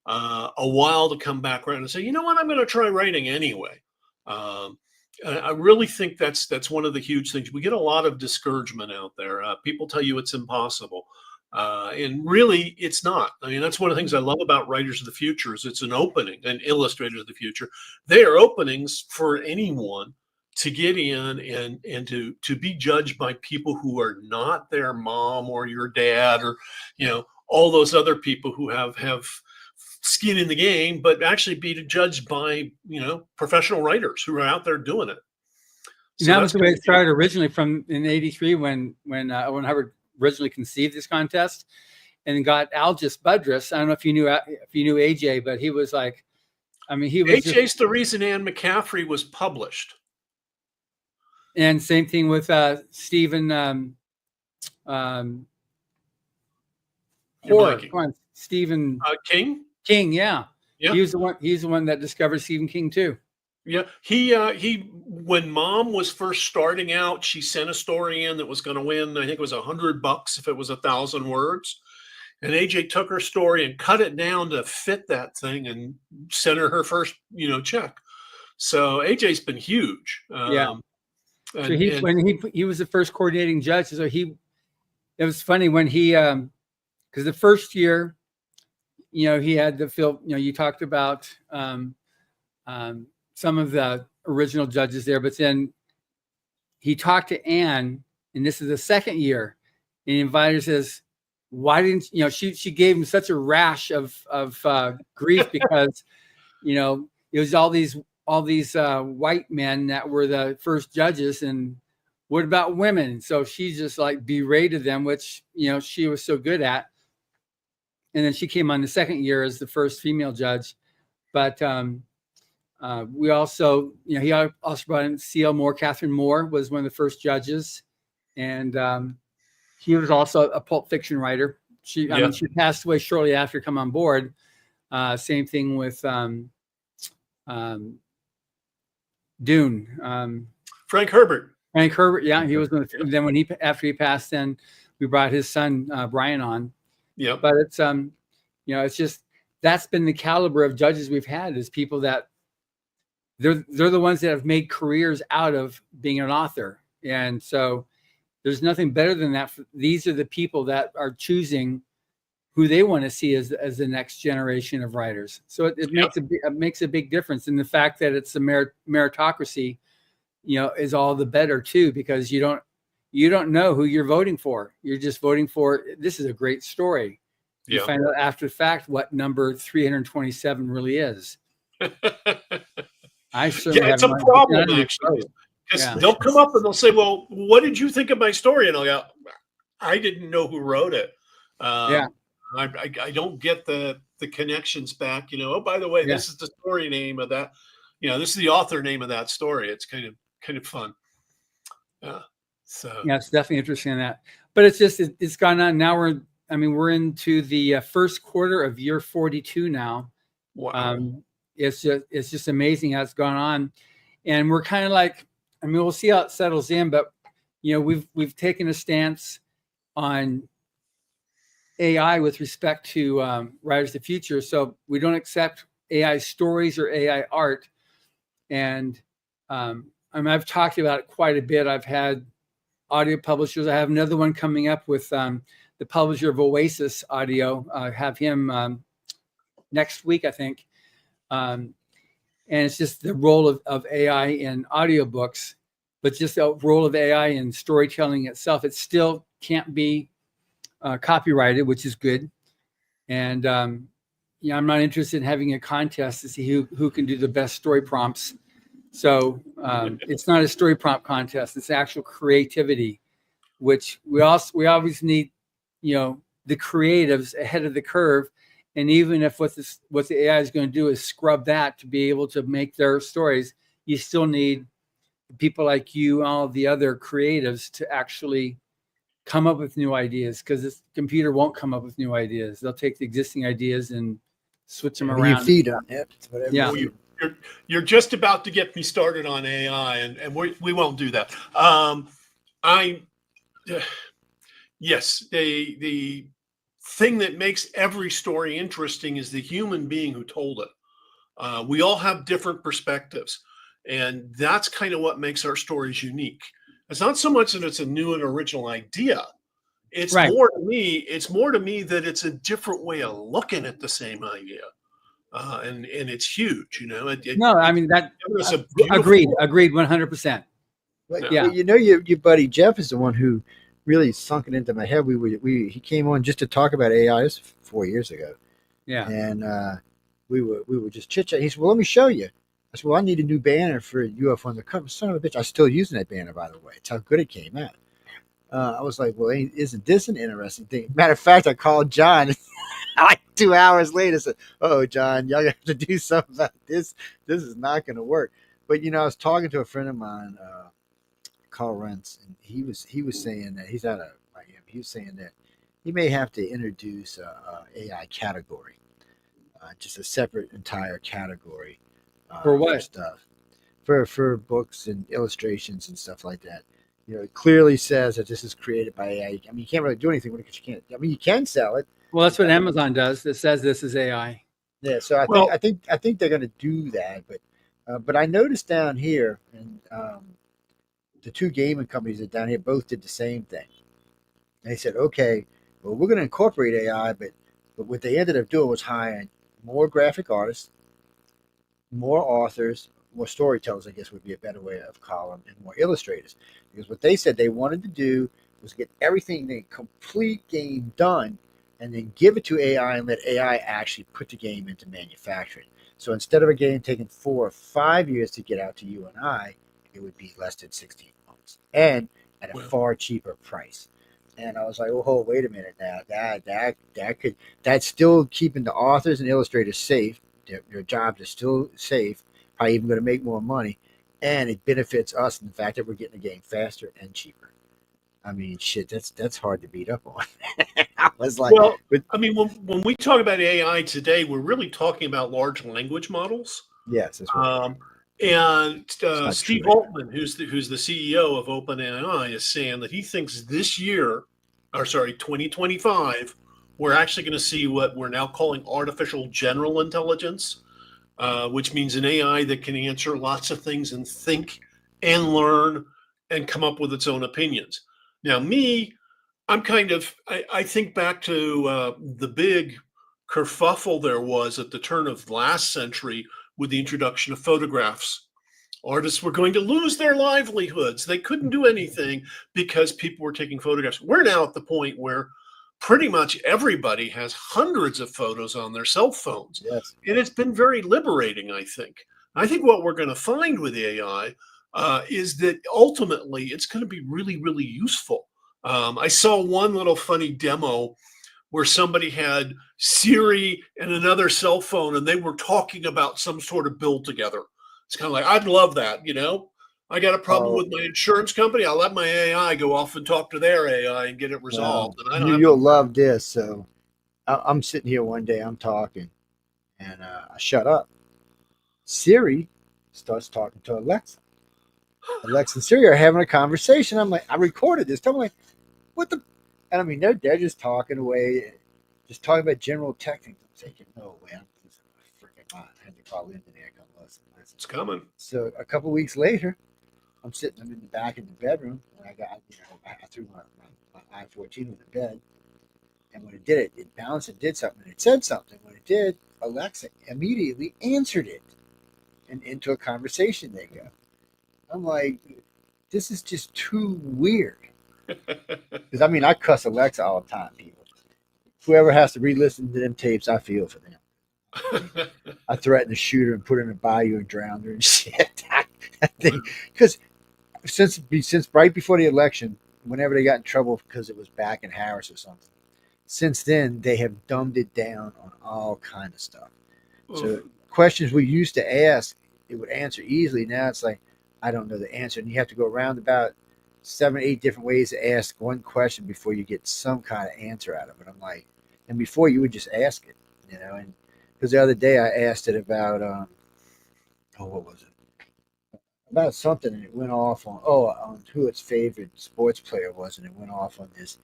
a while to come back around and say, you know what, I'm going to try writing anyway. I really think that's one of the huge things. We get a lot of discouragement out there. People tell you it's impossible. And really, it's not. I mean, that's one of the things I love about Writers of the Future is it's an opening, and Illustrators of the Future. They are openings for anyone to get in and to be judged by people who are not their mom or your dad or all those other people who have skin in the game, but actually be judged by professional writers who are out there doing it. So that was the way it started originally from in '83 when Owen Hubbard originally conceived this contest and got Algis Budrus. I don't know if you knew AJ, but he was like, I mean, he was AJ's the reason Anne McCaffrey was published. And same thing with Stephen Stephen King. Yeah. He's the one that discovered Stephen King too. Yeah, he when Mom was first starting out, she sent a story in that was going to win. I think it was $100 if it was 1,000 words. And AJ took her story and cut it down to fit that thing and sent her first check. So AJ's been huge. So when he was the first coordinating judge, so it was funny when he because the first year, he had to fill. You talked about some of the original judges there, but then he talked to Anne, and this is the second year, and he invited her, says, "Why didn't she gave him such a rash of grief because it was all these white men that were the first judges, and what about women?" So she just like berated them, which she was so good at. And then she came on the second year as the first female judge. But we also, he also brought in C.L. Moore. Catherine Moore was one of the first judges, and he was also a pulp fiction writer. She passed away shortly after come on board. Same thing with Dune. Frank Herbert. Yeah, he was. Then after he passed, then we brought his son Brian on. Yeah, but it's it's just that's been the caliber of judges we've had, is people that they're the ones that have made careers out of being an author, and so there's nothing better than that. These are the people that are choosing who they want to see as the next generation of writers. So it makes a big difference, in the fact that it's a meritocracy. Is all the better too, because you don't know who you're voting for. You're just voting for, this is a great story. You find out after the fact what number 327 really is. I certainly it's a problem actually, because they'll come up and they'll say, "Well, what did you think of my story?" And I'll go, "I didn't know who wrote it." I don't get the connections back. Oh, by the way, this is the story name of that. This is the author name of that story. It's kind of fun. So Yeah, it's definitely interesting in that. But it's just it's gone on. Now we're into the first quarter of year 42 now. wow. It's just amazing how it's gone on, and we're kind of like, I mean, we'll see how it settles in, but we've taken a stance on AI with respect to Writers of the Future. So we don't accept AI stories or AI art. And I mean, I've talked about it quite a bit. I've had audio publishers. I have another one coming up with the publisher of Oasis Audio. I have him next week, I think. And it's just the role of AI in audiobooks, but just the role of AI in storytelling itself. It still can't be copyrighted, which is good. And I'm not interested in having a contest to see who can do the best story prompts. So it's not a story prompt contest; it's actual creativity, which we always need, the creatives ahead of the curve. And even if what the AI is going to do is scrub that to be able to make their stories, you still need people like you and all the other creatives to actually come up with new ideas, because this computer won't come up with new ideas. They'll take the existing ideas and switch them Whatever you around. feed on it. Whatever Yeah. you You're just about to get me started on AI, and we won't do that. Yes, the thing that makes every story interesting is the human being who told it. We all have different perspectives, and that's kind of what makes our stories unique. It's not so much that it's a new and original idea. It's Right. more to me. It's more to me that it's a different way of looking at the same idea, and it's huge. No, I mean that. It's a beautiful- Agreed, 100%. Well, Yeah. your buddy Jeff is the one who really sunk it into my head. He came on just to talk about AI. This was 4 years ago, Yeah. and we were just chit chatting. He said, "Well, let me show you." I said, "Well, I need a new banner for UFO on the cover." Son of a bitch! I'm still using that banner, by the way. It's how good it came out. I was like, "Well, isn't this an interesting thing?" Matter of fact, I called John like 2 hours later. Said, "Oh, John, y'all have to do something about this. This is not going to work." But I was talking to a friend of mine, Carl Rentz, and he was saying that he's out of Miami. He was saying that he may have to introduce a AI category, just a separate entire category For what? stuff for books and illustrations and stuff like that. It clearly says that this is created by AI. I mean, you can't really do anything with it because you can't. I mean, you can sell it. Well, that's what Amazon does. It says this is AI. Yeah, so I think they're going to do that, but I noticed down here, and the two gaming companies that down here both did the same thing. They said, okay, well, we're going to incorporate AI, but what they ended up doing was hiring more graphic artists, more authors, more storytellers, I guess would be a better way of calling them, and more illustrators. Because what they said they wanted to do was get everything, the complete game done, and then give it to AI and let AI actually put the game into manufacturing. So instead of a game taking 4 or 5 years to get out to you and I, it would be less than 16 months and at a far cheaper price. And I was like, oh, wait a minute now. That's still keeping the authors and illustrators safe. Their jobs are still safe, probably even going to make more money. And it benefits us in the fact that we're getting the game faster and cheaper. I mean, shit, that's hard to beat up on. I was like, well, I mean, when we talk about AI today, we're really talking about large language models. Yes, that's right. And Steve Altman, who's the CEO of OpenAI, is saying that he thinks this year, 2025, we're actually going to see what we're now calling artificial general intelligence, which means an AI that can answer lots of things and think and learn and come up with its own opinions. Now, I think back to the big kerfuffle there was at the turn of last century with the introduction of photographs. Artists were going to lose their livelihoods. They couldn't do anything because people were taking photographs. We're now at the point where pretty much everybody has hundreds of photos on their cell phones. Yes. And it's been very liberating, I think. I think what we're going to find with AI is that ultimately it's going to be really, really useful. I saw one little funny demo where somebody had Siri and another cell phone, and they were talking about some sort of build together. It's kind of like, I'd love that, I got a problem Oh, with my insurance company. I'll let my AI go off and talk to their AI and get it well, resolved. And I don't have you'll to. love this. So I'm sitting here one day, I'm talking, and I shut up. Siri starts talking to Alexa. Alexa and Siri are having a conversation. I'm like, I recorded this. I'm like, what the? And I mean, they're just talking away, just talking about general tech things. I'm thinking, no way, I'm losing my freaking mind. I had to call in today. I go, listen. It's coming. So a couple weeks later, I'm in the back in the bedroom, and I threw my i14 in the bed, and when it did it, it bounced and did something, and it said something. When it did, Alexa immediately answered it, and into a conversation they go. I'm like, this is just too weird. Because I mean, I cuss Alexa all the time, people. Whoever has to re-listen to them tapes, I feel for them. I threatened to shoot her and put her in a bayou and drown her and shit. Because since right before the election, whenever they got in trouble because it was back in Harris or something, since then they have dumbed it down on all kind of stuff. So questions we used to ask, it would answer easily. Now it's like, I don't know the answer, and you have to go around about 7, 8 different ways to ask one question before you get some kind of answer out of it. I'm like, and before you would just ask it, and because the other day I asked it about, what was it? About something, and it went off on who its favorite sports player was, and it went off on this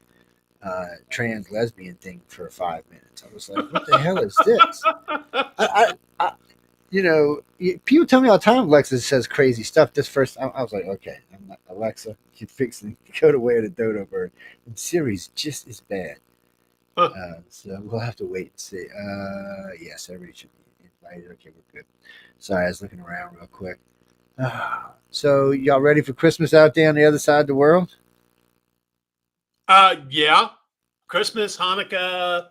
trans lesbian thing for 5 minutes. I was like, what the hell is this? I people tell me all the time Alexa says crazy stuff. This first, I was like, okay, I'm not Alexa. You fixing go to way the dodo bird. And Siri's just as bad. So we'll have to wait and see. Yes, everybody should be invited. Okay, we're good. Sorry, I was looking around real quick. So y'all ready for Christmas out there on the other side of the world? Yeah. Christmas, Hanukkah,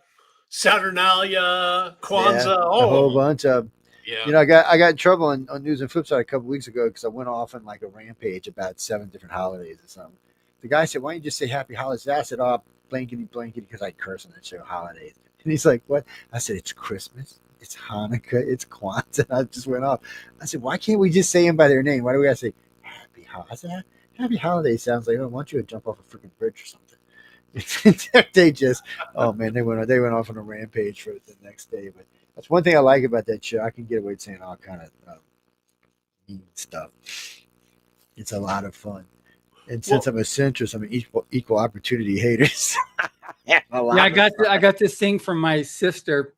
Saturnalia, Kwanzaa, Yeah, a all whole of them. bunch of. Yeah. I got in trouble on News and Flipside a couple weeks ago because I went off on like a rampage about 7 different holidays or something. The guy said, "Why don't you just say Happy Holidays?" I said, "Oh, blankety blankety," because I curse on that show, holidays. And he's like, "What?" I said, "It's Christmas, it's Hanukkah, it's Kwanzaa." I just went off. I said, "Why can't we just say them by their name? Why do we have to say Happy Holidays?" I said, "Happy Holidays sounds like, I want you to jump off a freaking bridge or something." They just, oh man, they went off on a rampage for the next day. But that's one thing I like about that show. I can get away with saying all kind of mean stuff. It's a lot of fun. And since I'm a centrist, I'm an equal opportunity hater. I got this thing from my sister.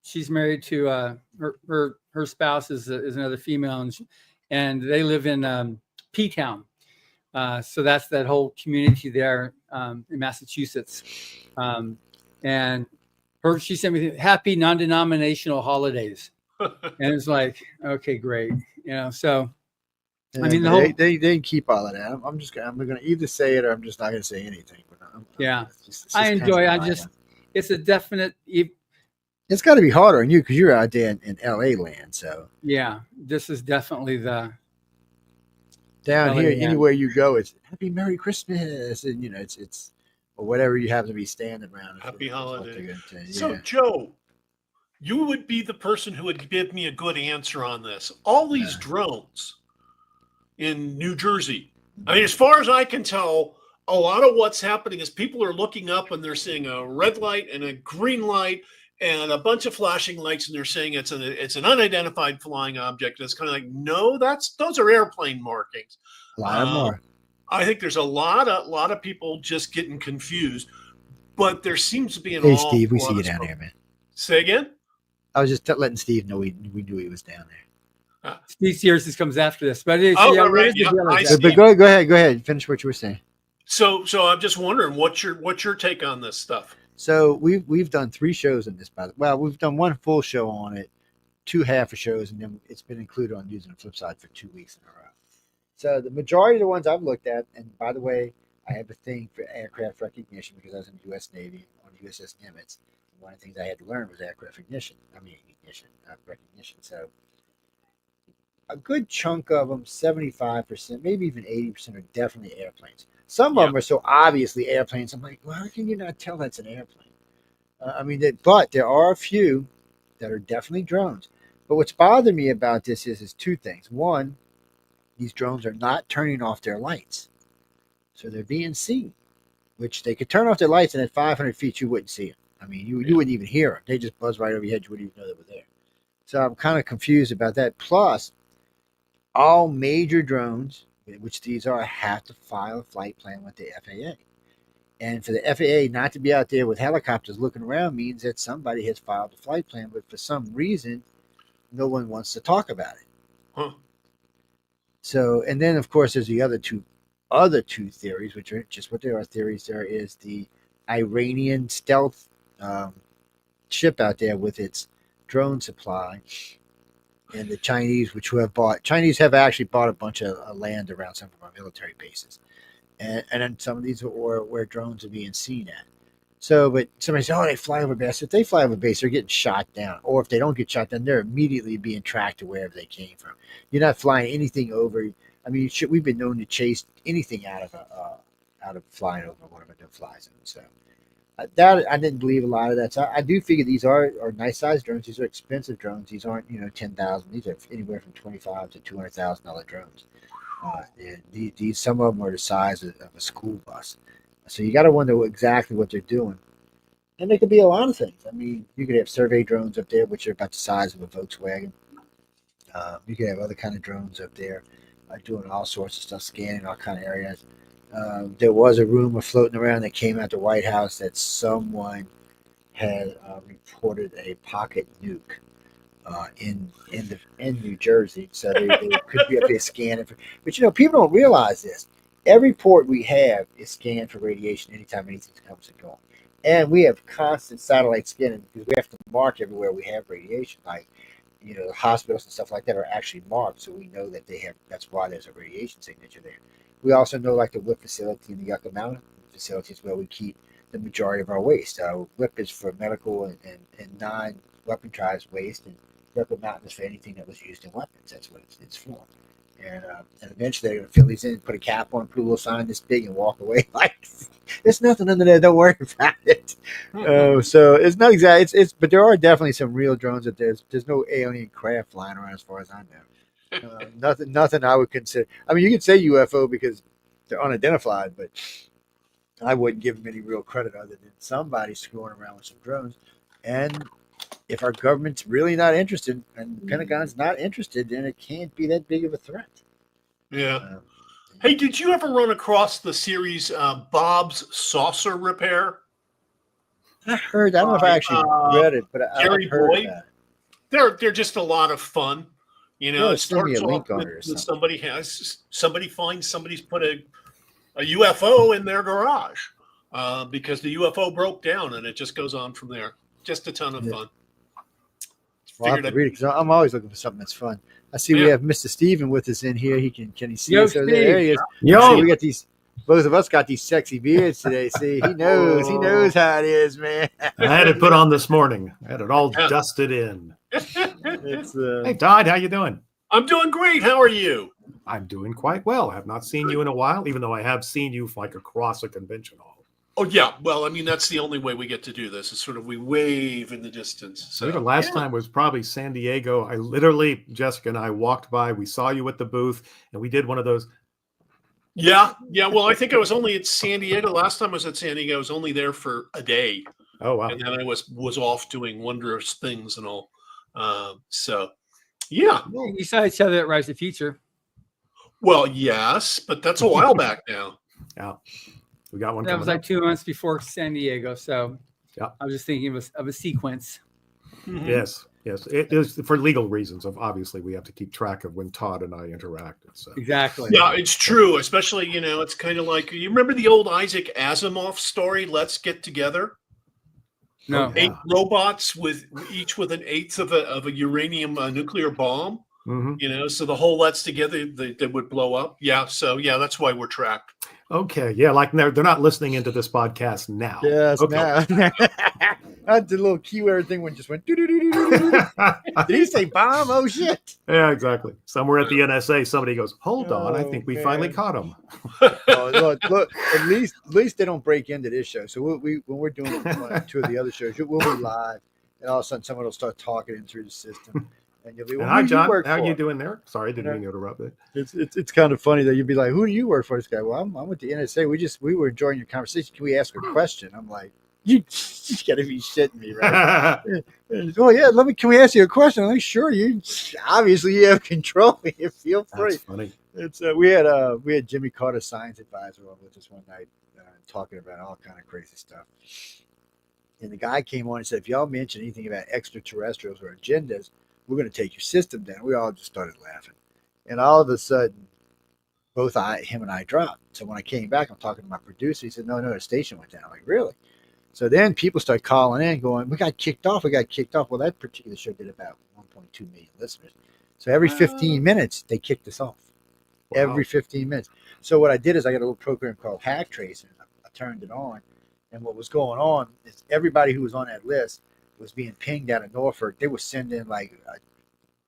She's married to her spouse is another female, and they live in P-Town. So that's that whole community there in Massachusetts. And she sent me happy non-denominational holidays, and it's like, okay, great, So Yeah, I mean, they keep all of that. I'm going to either say it or I'm just not going to say anything. But it's just I enjoy. It's a definite. It's got to be harder on you because you're out there in LA land. So yeah, this is definitely the. Down here, anywhere you go, it's Happy Merry Christmas, and it's or whatever you happen to be standing around. Happy holiday. Yeah. So, Joe, you would be the person who would give me a good answer on this. All these drones in New Jersey. I mean, as far as I can tell, a lot of what's happening is people are looking up and they're seeing a red light and a green light and a bunch of flashing lights, and they're saying it's an unidentified flying object. And it's kind of like, no, those are airplane markings. A lot more. I think there's a lot of people just getting confused, but there seems to be an Hey, Steve, we see you down there, man. Say again? I was just letting Steve know we knew he was down there. Steve Sears comes after this, but right. But go ahead. Finish what you were saying. So I'm just wondering what's your take on this stuff? So we've done 3 shows on this. We've done 1 full show on it, 2 half shows, and then it's been included on News and Flip Side for 2 weeks in a row. So the majority of the ones I've looked at, and by the way, I have a thing for aircraft recognition because I was in the U.S. Navy on USS Nimitz. One of the things I had to learn was aircraft recognition. So a good chunk of them, 75%, maybe even 80%, are definitely airplanes. Some of them are so obviously airplanes. I'm like, well, how can you not tell that's an airplane? But there are a few that are definitely drones. But what's bothered me about this is 2 things. One, these drones are not turning off their lights. So they're being seen, which they could turn off their lights, and at 500 feet, you wouldn't see them. I mean, you wouldn't even hear them. They just buzz right over your head. You wouldn't even know they were there. So I'm kind of confused about that. Plus, all major drones, which these are, have to file a flight plan with the FAA. And for the FAA not to be out there with helicopters looking around means that somebody has filed a flight plan, but for some reason, no one wants to talk about it. Huh. So, and then of course, there's the other two theories, which are just what they are theories. There is the Iranian stealth ship out there with its drone supply, and the Chinese, Chinese have actually bought a bunch of land around some of our military bases. And then some of these are where drones are being seen at. So, but somebody says, oh, they fly over base. If they fly over base, they're getting shot down. Or if they don't get shot down, they're immediately being tracked to wherever they came from. You're not flying anything over. I mean, we've been known to chase anything out of flying over one of a no-fly zone. So that I didn't believe a lot of that. So I do figure these are nice-sized drones. These are expensive drones. These aren't, $10,000. These are anywhere from $25,000 to $200,000 drones. And these some of them are the size of a school bus, so you got to wonder exactly what they're doing. And they could be a lot of things. I mean, you could have survey drones up there, which are about the size of a Volkswagen. You could have other kind of drones up there, doing all sorts of stuff, scanning all kind of areas. There was a rumor floating around that came out the White House that someone had reported a pocket nuke in New Jersey, so they could be up there scanning but people don't realize this. Every port we have is scanned for radiation anytime anything comes and goes, and we have constant satellite scanning because we have to mark everywhere we have radiation. Like the hospitals and stuff like that are actually marked, so we know that they have. That's why there's a radiation signature there. We also know, like the WIP facility and the Yucca Mountain facilities, where we keep the majority of our waste. WIP is for medical and non-weaponized waste, and Yucca Mountain is for anything that was used in weapons. That's what it's for. And eventually they're going to fill these in, put a cap on, put a little sign this big, and walk away. Like, there's nothing under there. Don't worry about it. So it's not exactly. But there are definitely some real drones that there's no alien craft flying around as far as I know. Nothing I would consider. I mean, you could say UFO because they're unidentified, but I wouldn't give them any real credit other than somebody screwing around with some drones. And if our government's really not interested and the Pentagon's not interested, then it can't be that big of a threat. Yeah. Hey, did you ever run across the series Bob's Saucer Repair? I heard. I don't know if I actually read it, but I heard Boyd. that. They're just a lot of fun. It starts off with somebody finds somebody's put a UFO in their garage because the UFO broke down, and it just goes on from there. Just a ton of fun. Well, I have to read it because I'm always looking for something that's fun. I see we have Mr. Steven with us in here. Can he see us? There he is. Yo. See, we got these. Both of us got these sexy beards today. See, he knows how it is, man. I had it put on this morning. I had it all dusted in. Hey, Todd, how you doing? I'm doing great. How are you? I'm doing quite well. I have not seen you in a while, even though I have seen you like across a convention hall. Oh, yeah. Well, I mean, that's the only way we get to do this. Is sort of we wave in the distance. So the last time was probably San Diego. I literally, Jessica and I walked by. We saw you at the booth, and we did one of those. Yeah. Well, I think I was only at San Diego. Last time I was at San Diego, I was only there for a day. Oh, wow. And then I was off doing wondrous things and all. So, yeah. You saw each other at Rise of the Future. Well, yes, but that's a while back now. Yeah. We got one. That was like 2 months before San Diego. So yeah, I was just thinking of a sequence. Mm-hmm. Yes. It is for legal reasons. Obviously, we have to keep track of when Todd and I interacted. So exactly. Yeah, it's true. Especially, it's kind of like, you remember the old Isaac Asimov story, Let's Get Together? No. 8 robots each with an eighth of a uranium nuclear bomb. Mm-hmm. So the whole Let's Together, they would blow up. Yeah. So yeah, that's why we're tracked. Okay. Yeah. Like they're not listening into this podcast now. Yes. Okay. Now. I did a little keyword thing when it just went. Did he say bomb? Oh shit! Yeah, exactly. Somewhere at the NSA, somebody goes, "Hold on, I think we finally caught him." Look. At least they don't break into this show. So when we're doing 2 of the other shows, we'll be live, and all of a sudden someone will start talking in through the system. And you'll be, And well, hi, who do you John. work How for? you doing there? Sorry, didn't know? mean to interrupt it. It's kind of funny that you'd be like, who do you work for? This guy, well, I'm with the NSA. We were enjoying your conversation. Can we ask a question? I'm like, you gotta be shitting me, right? Oh yeah, can we ask you a question? I'm like, sure. You obviously you have control. You feel free. That's funny. It's we had Jimmy Carter, science advisor, on with us one night, talking about all kind of crazy stuff. And the guy came on and said, if y'all mention anything about extraterrestrials or agendas, we're going to take your system down. We all just started laughing. And all of a sudden, him and I dropped. So when I came back, I'm talking to my producer. He said, no, the station went down. I'm like, really? So then people start calling in going, we got kicked off. Well, that particular show did about 1.2 million listeners. So every 15 minutes, they kicked us off. Wow. Every 15 minutes. So what I did is I got a little program called Hack Trace, and I turned it on. And what was going on is everybody who was on that list was being pinged out of Norfolk. They were sending like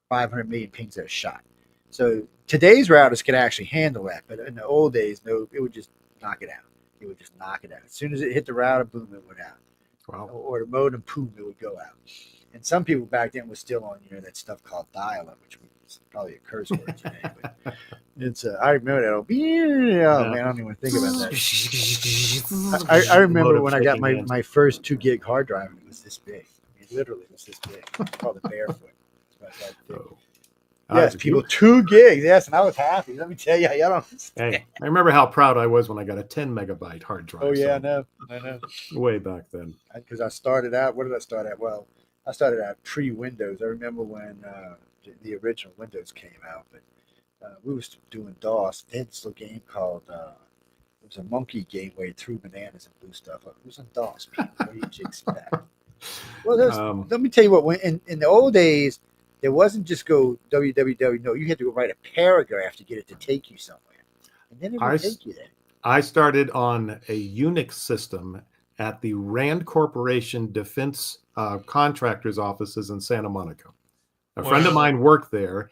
500 million pings at a shot. So today's routers could actually handle that. But in the old days, no, it would just knock it out. It would just knock it out. As soon as it hit the router, boom, it went out. Wow. Or the modem, boom, it would go out. And some people back then were still on, that stuff called dial-up, which was probably a curse word today. But it's I remember that. Man, I don't even think about that. I remember when I got my first 2 gig hard drive. It was this big. I mean, literally, it was this big. It's called a Barefoot. Yes, people, 2 gigs. Yes, and I was happy. Let me tell you, y'all don't understand. Hey, I remember how proud I was when I got a 10 megabyte hard drive. Oh yeah, I know. Way back then. Because I started out. What did I start at? Well, I started out pre-Windows. I remember when the original Windows came out, but we were doing DOS. They had this little game called. It was a monkey game where you threw bananas and blew stuff up. It was in DOS. What do you expect? Well, let me tell you what. When in the old days. There wasn't just go www. No, you had to go write a paragraph to get it to take you somewhere. And then it would take you there. I started on a Unix system at the Rand Corporation Defense Contractors offices in Santa Monica. A friend of mine worked there,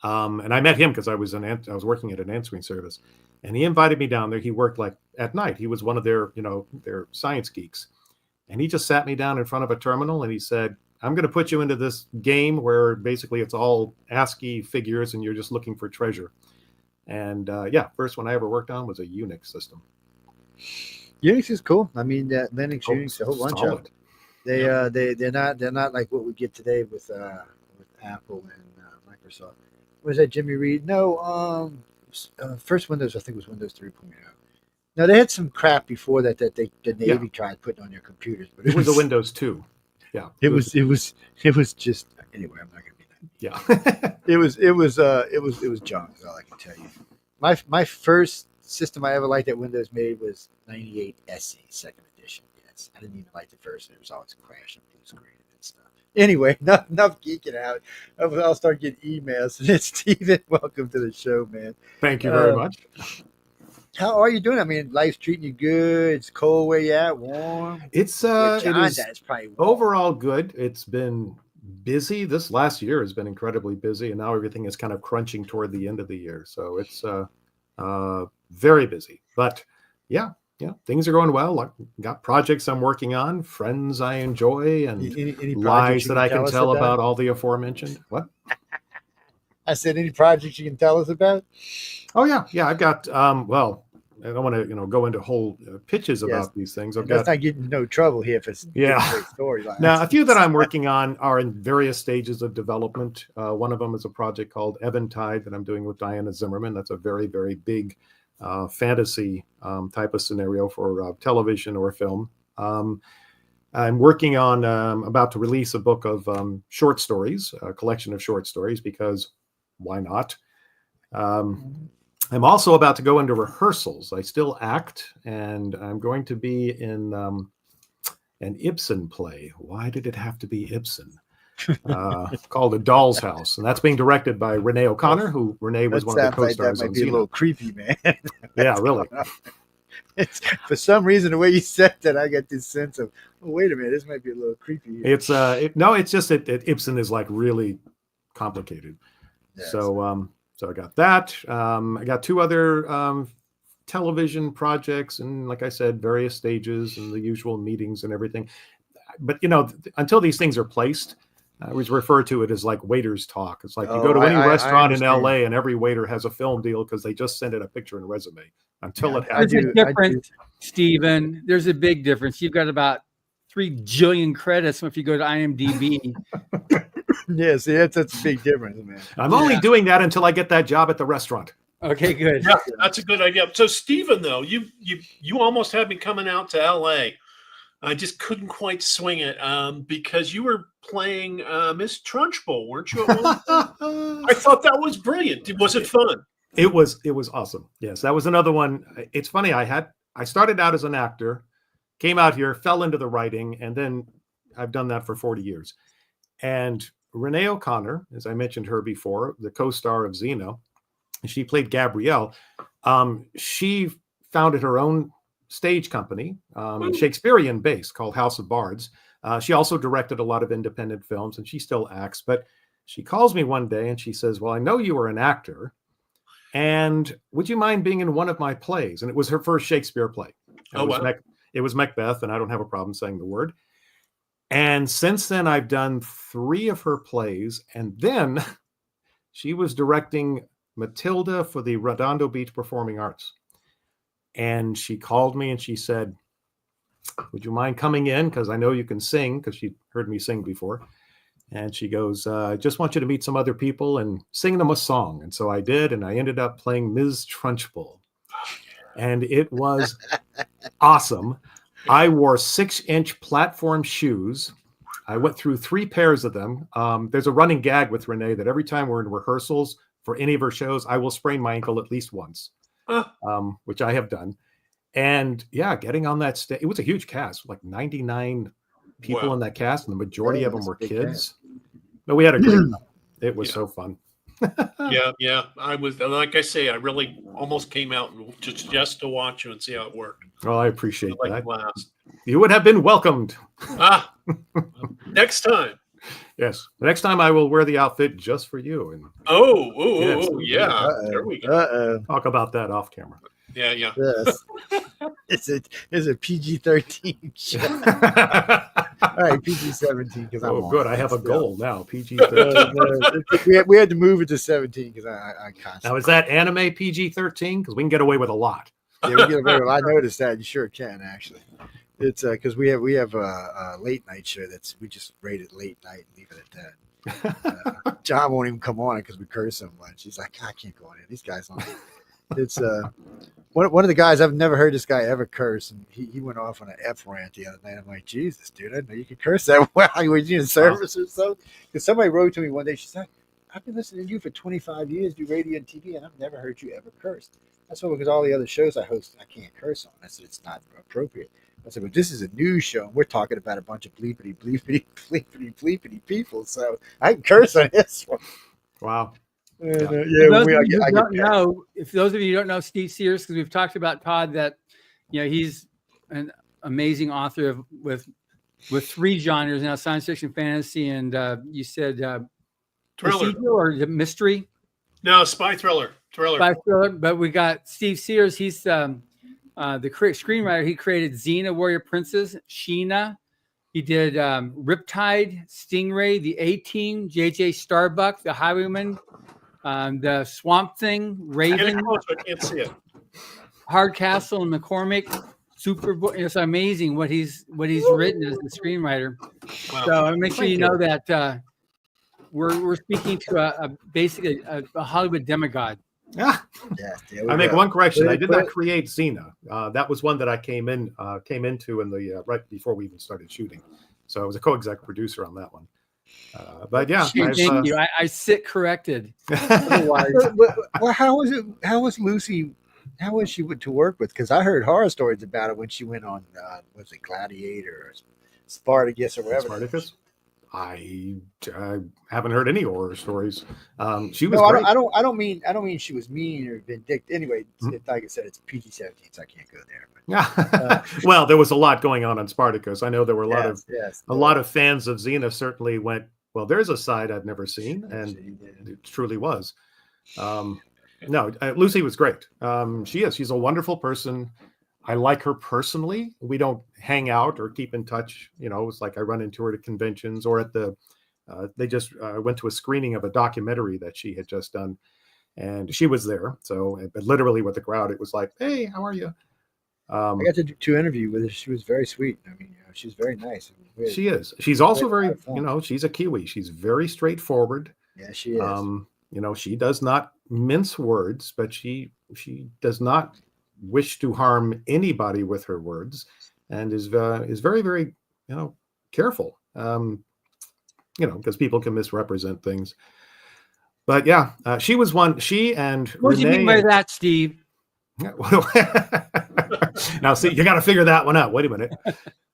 and I met him because I was working at an answering service, and he invited me down there. He worked like at night. He was one of their science geeks, and he just sat me down in front of a terminal and he said, I'm going to put you into this game where basically it's all ASCII figures and you're just looking for treasure. And first one I ever worked on was a Unix system. Unix is cool. I mean, Linux, Unix, a whole bunch of them. They're not like what we get today with Apple and Microsoft. Was that Jimmy Reed? No, first Windows I think was Windows 3.0. Now they had some crap before that the Navy tried putting on their computers, but it was a Windows 2. Yeah, it was just anyway. I'm not gonna be that. Yeah, it was junk. Is all I can tell you. My first system I ever liked that Windows made was 98 SE, second edition. Yes, I didn't even like the first. It was always crashing, blue screen and stuff. Anyway, enough geeking out. I'll start getting emails. Steven, welcome to the show, man. Thank you very much. How are you doing? I mean, life's treating you good. It's cold where you at, warm. It's probably warm. Overall good. It's been busy. This last year has been incredibly busy, and now everything is kind of crunching toward the end of the year. So it's very busy. But yeah, things are going well. I've got projects I'm working on, friends I enjoy, and any lies that I can tell about all the aforementioned. What? I said, any projects you can tell us about? Oh yeah. I've got I don't want to go into whole pitches about these things. Let's not get into no trouble here for great storylines. Now, a few that I'm working on are in various stages of development. One of them is a project called Eventide that I'm doing with Diana Zimmerman. That's a very, very big fantasy type of scenario for television or film. I'm working on about to release a book of short stories, a collection of short stories, because why not? I'm also about to go into rehearsals. I still act, and I'm going to be in an Ibsen play. Why did it have to be Ibsen? Called A Doll's House, and that's being directed by Renee O'Connor, who Renee was one of the co-stars. That might be a little creepy, man. Yeah, really. For some reason, the way you said that, I got this sense of, oh, wait a minute, this might be a little creepy. It's it's just that Ibsen is like really complicated. Yes. So I got that. I got 2 other television projects, and like I said, various stages and the usual meetings and everything. But until these things are placed, I always refer to it as like waiter's talk. It's like you Oh, go to any I restaurant in understand. LA and every waiter has a film deal because they just sent in a picture and resume until Yeah, it I happens. There's do. a difference, Stephen. There's a big difference. You've got about 3 jillion credits if you go to IMDb. Yeah, see, that's a big difference, man. I'm only doing that until I get that job at the restaurant. Okay, good. Yeah, that's a good idea. So, Stephen, though, you almost had me coming out to LA. I just couldn't quite swing it because you were playing Miss Trunchbull, weren't you? At one point? I thought that was brilliant. Was it fun? It was awesome. Yes, that was another one. It's funny. I started out as an actor, came out here, fell into the writing, and then I've done that for 40 years. And Renee O'Connor, as I mentioned her before, the co-star of Xena, she played Gabrielle. She founded her own stage company, Shakespearean based, called House of Bards. She also directed a lot of independent films, and she still acts. But she calls me one day and she says, "Well, I know you were an actor, and would you mind being in one of my plays?" And it was her first Shakespeare play. It was Macbeth, and I don't have a problem saying the word. And since then, I've done 3 of her plays, and then she was directing Matilda for the Redondo Beach Performing Arts. And she called me and she said, "Would you mind coming in? Because I know you can sing," because she heard me sing before. And she goes, "I just want you to meet some other people and sing them a song." And so I did, and I ended up playing Ms. Trunchbull. And it was awesome. I wore 6-inch platform shoes. I went through 3 pairs of them. There's a running gag with Renee that every time we're in rehearsals for any of her shows, I will sprain my ankle at least once. Which I have done. And yeah, getting on that stage, it was a huge cast, like 99 people in that cast, and the majority of them were kids. But we had a great time. It was so fun. Yeah. I was, like I say, I really almost came out just to watch you and see how it worked. Well, I appreciate that. Last. You would have been welcomed. Next time. Yes. Next time I will wear the outfit just for you. And yeah. There we go. Talk about that off camera. Yeah. Yes. It's a PG-13 show. All right, PG-17 because I'm good. I have a goal now. PG-13. We had to move it to 17 because I constantly. Now is that anime PG-13? Because we can get away with a lot. Yeah, we get away with. I noticed that. You sure can actually. It's because we have a late night show we just rate it late night and leave it at that. John won't even come on it because we curse so much. He's like, "I can't go on it. These guys on it." It's one of the guys, I've never heard this guy ever curse, and he went off on an F rant the other night. I'm like, Jesus, dude, I didn't know you could curse that well. Was you in service or something? Because somebody wrote to me one day. She's like, "I've been listening to you for 25 years, do radio and TV, and I've never heard you ever curse." That's why, because all the other shows I host, I can't curse on. I said, it's not appropriate. I said, but this is a news show, and we're talking about a bunch of bleepity, bleepity, bleepity, bleepity people, so I can curse on this one. Wow. If those of you who don't know Steve Sears, because we've talked about Todd, that he's an amazing author with 3 genres now: science fiction, fantasy, and you said thriller or mystery. No, spy thriller. Spy thriller. But we got Steve Sears. He's the screenwriter. He created Xena, Warrior Princess, Sheena. He did Riptide, Stingray, The A-Team, J.J. Starbuck, The Highwayman, The Swamp Thing, Raven. I can't see it. Hardcastle and McCormick. It's amazing what he's written as the screenwriter. Wow. So I make sure you know that we're speaking to basically a Hollywood demigod. Yeah. I make one correction. I did not create Xena. That was one that I came into in the right before we even started shooting. So I was a co-exec producer on that one. But yeah, thank you. I sit corrected. Well, how was Lucy? How was she to work with? Because I heard horror stories about it when she went on, was it Gladiator or Spartacus or whatever? Spartacus? I haven't heard any horror stories. She was. No, great. I don't mean she was mean or vindictive. Anyway, like I said, it's PG-17, so I can't go there. Yeah. Well, there was a lot going on Spartacus. I know there were a lot of fans of Xena certainly went, well, there's a side I've never seen, and it truly was. No, Lucy was great. She's a wonderful person. I like her personally. We don't hang out or keep in touch. It's like I run into her at conventions or at the They just went to a screening of a documentary that she had just done, and she was there. So, but literally with the crowd, it was like, "Hey, how are you?" I got to interview with her. She was very sweet. I mean, she's very nice. She is. She's also we had a very, lot of fun. she's a Kiwi. She's very straightforward. Yeah, she is. She does not mince words, but she does not wish to harm anybody with her words, and is very, very, careful. Because people can misrepresent things. But yeah, she was one. She and What do you mean by that, Steve? Now, see, you got to figure that one out. Wait a minute.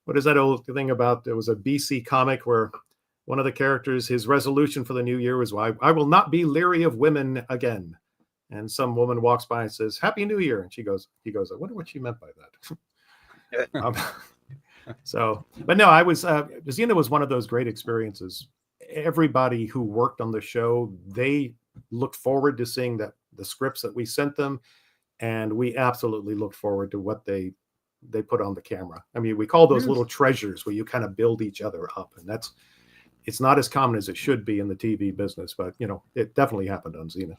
What is that old thing about? There was a BC comic where one of the characters, his resolution for the new year was, I will not be leery of women again. And some woman walks by and says, Happy New Year. And he goes, I wonder what she meant by that. But no, Xena was one of those great experiences. Everybody who worked on the show, they looked forward to seeing the scripts that we sent them. And we absolutely looked forward to what they put on the camera. I mean, we call those little treasures where you kind of build each other up. And it's not as common as it should be in the TV business, but it definitely happened on Xena.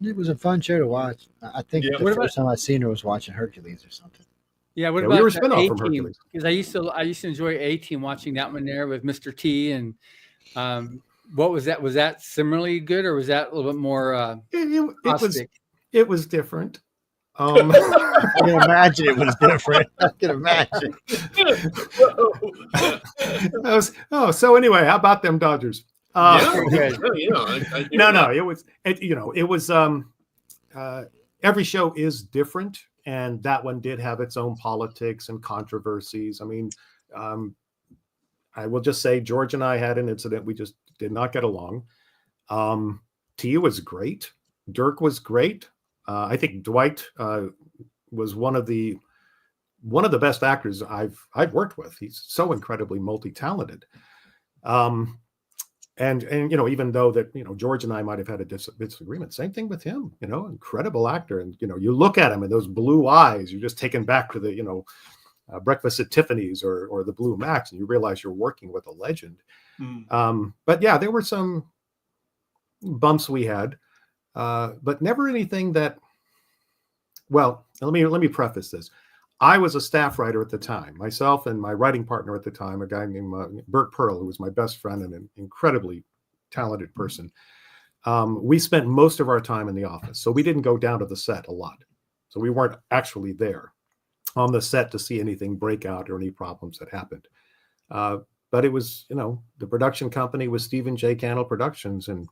It was a fun show to watch. I think the first time I seen her was watching Hercules or something. Yeah, what Yeah, about we were the spin-off from A-Team? Hercules. Because I used to enjoy A-Team, watching that one there with Mr. T. And what was that? Was that similarly good, or was that a little bit more it was different. I can imagine it was different. I can imagine. So anyway, how about them Dodgers? It was every show is different, and that one did have its own politics and controversies. I mean, I will just say George and I had an incident. We just did not get along. Tia was great. Dirk was great. I think Dwight was one of the best actors I've worked with. He's so incredibly multi-talented. And even though that George and I might have had a disagreement, same thing with him. Incredible actor, and you look at him and those blue eyes, you're just taken back to the Breakfast at Tiffany's or the Blue Max, and you realize you're working with a legend. But yeah, there were some bumps we had. But never anything that. Well, let me preface this. I was a staff writer at the time. Myself and my writing partner at the time, a guy named Bert Pearl, who was my best friend and an incredibly talented person. We spent most of our time in the office, so we didn't go down to the set a lot. So we weren't actually there on the set to see anything break out or any problems that happened. But it was, the production company was Stephen J. Cannell Productions, and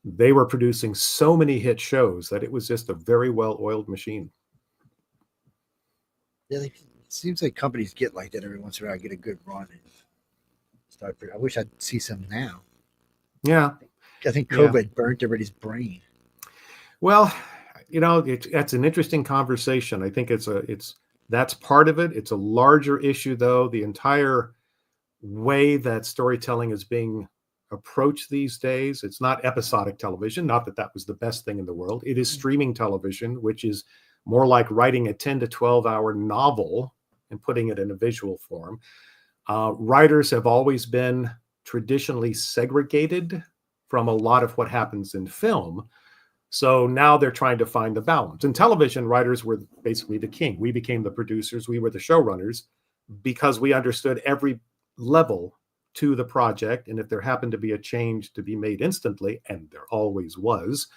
they were producing so many hit shows that it was just a very well-oiled machine. Yeah, it seems like companies get like that every once in a while. Get a good run and start. I wish I'd see some now. Yeah, I think COVID burnt everybody's brain. Well, that's an interesting conversation. I think that's part of it. It's a larger issue, though. The entire way that storytelling is being approach these days, it's not episodic television, not that was the best thing in the world. It is streaming television, which is more like writing a 10 to 12 hour novel and putting it in a visual form. Writers have always been traditionally segregated from a lot of what happens in film, so now they're trying to find the balance. In television, writers were basically the king. We became the producers, we were the showrunners, because we understood every level to the project, and if there happened to be a change to be made instantly, and there always was,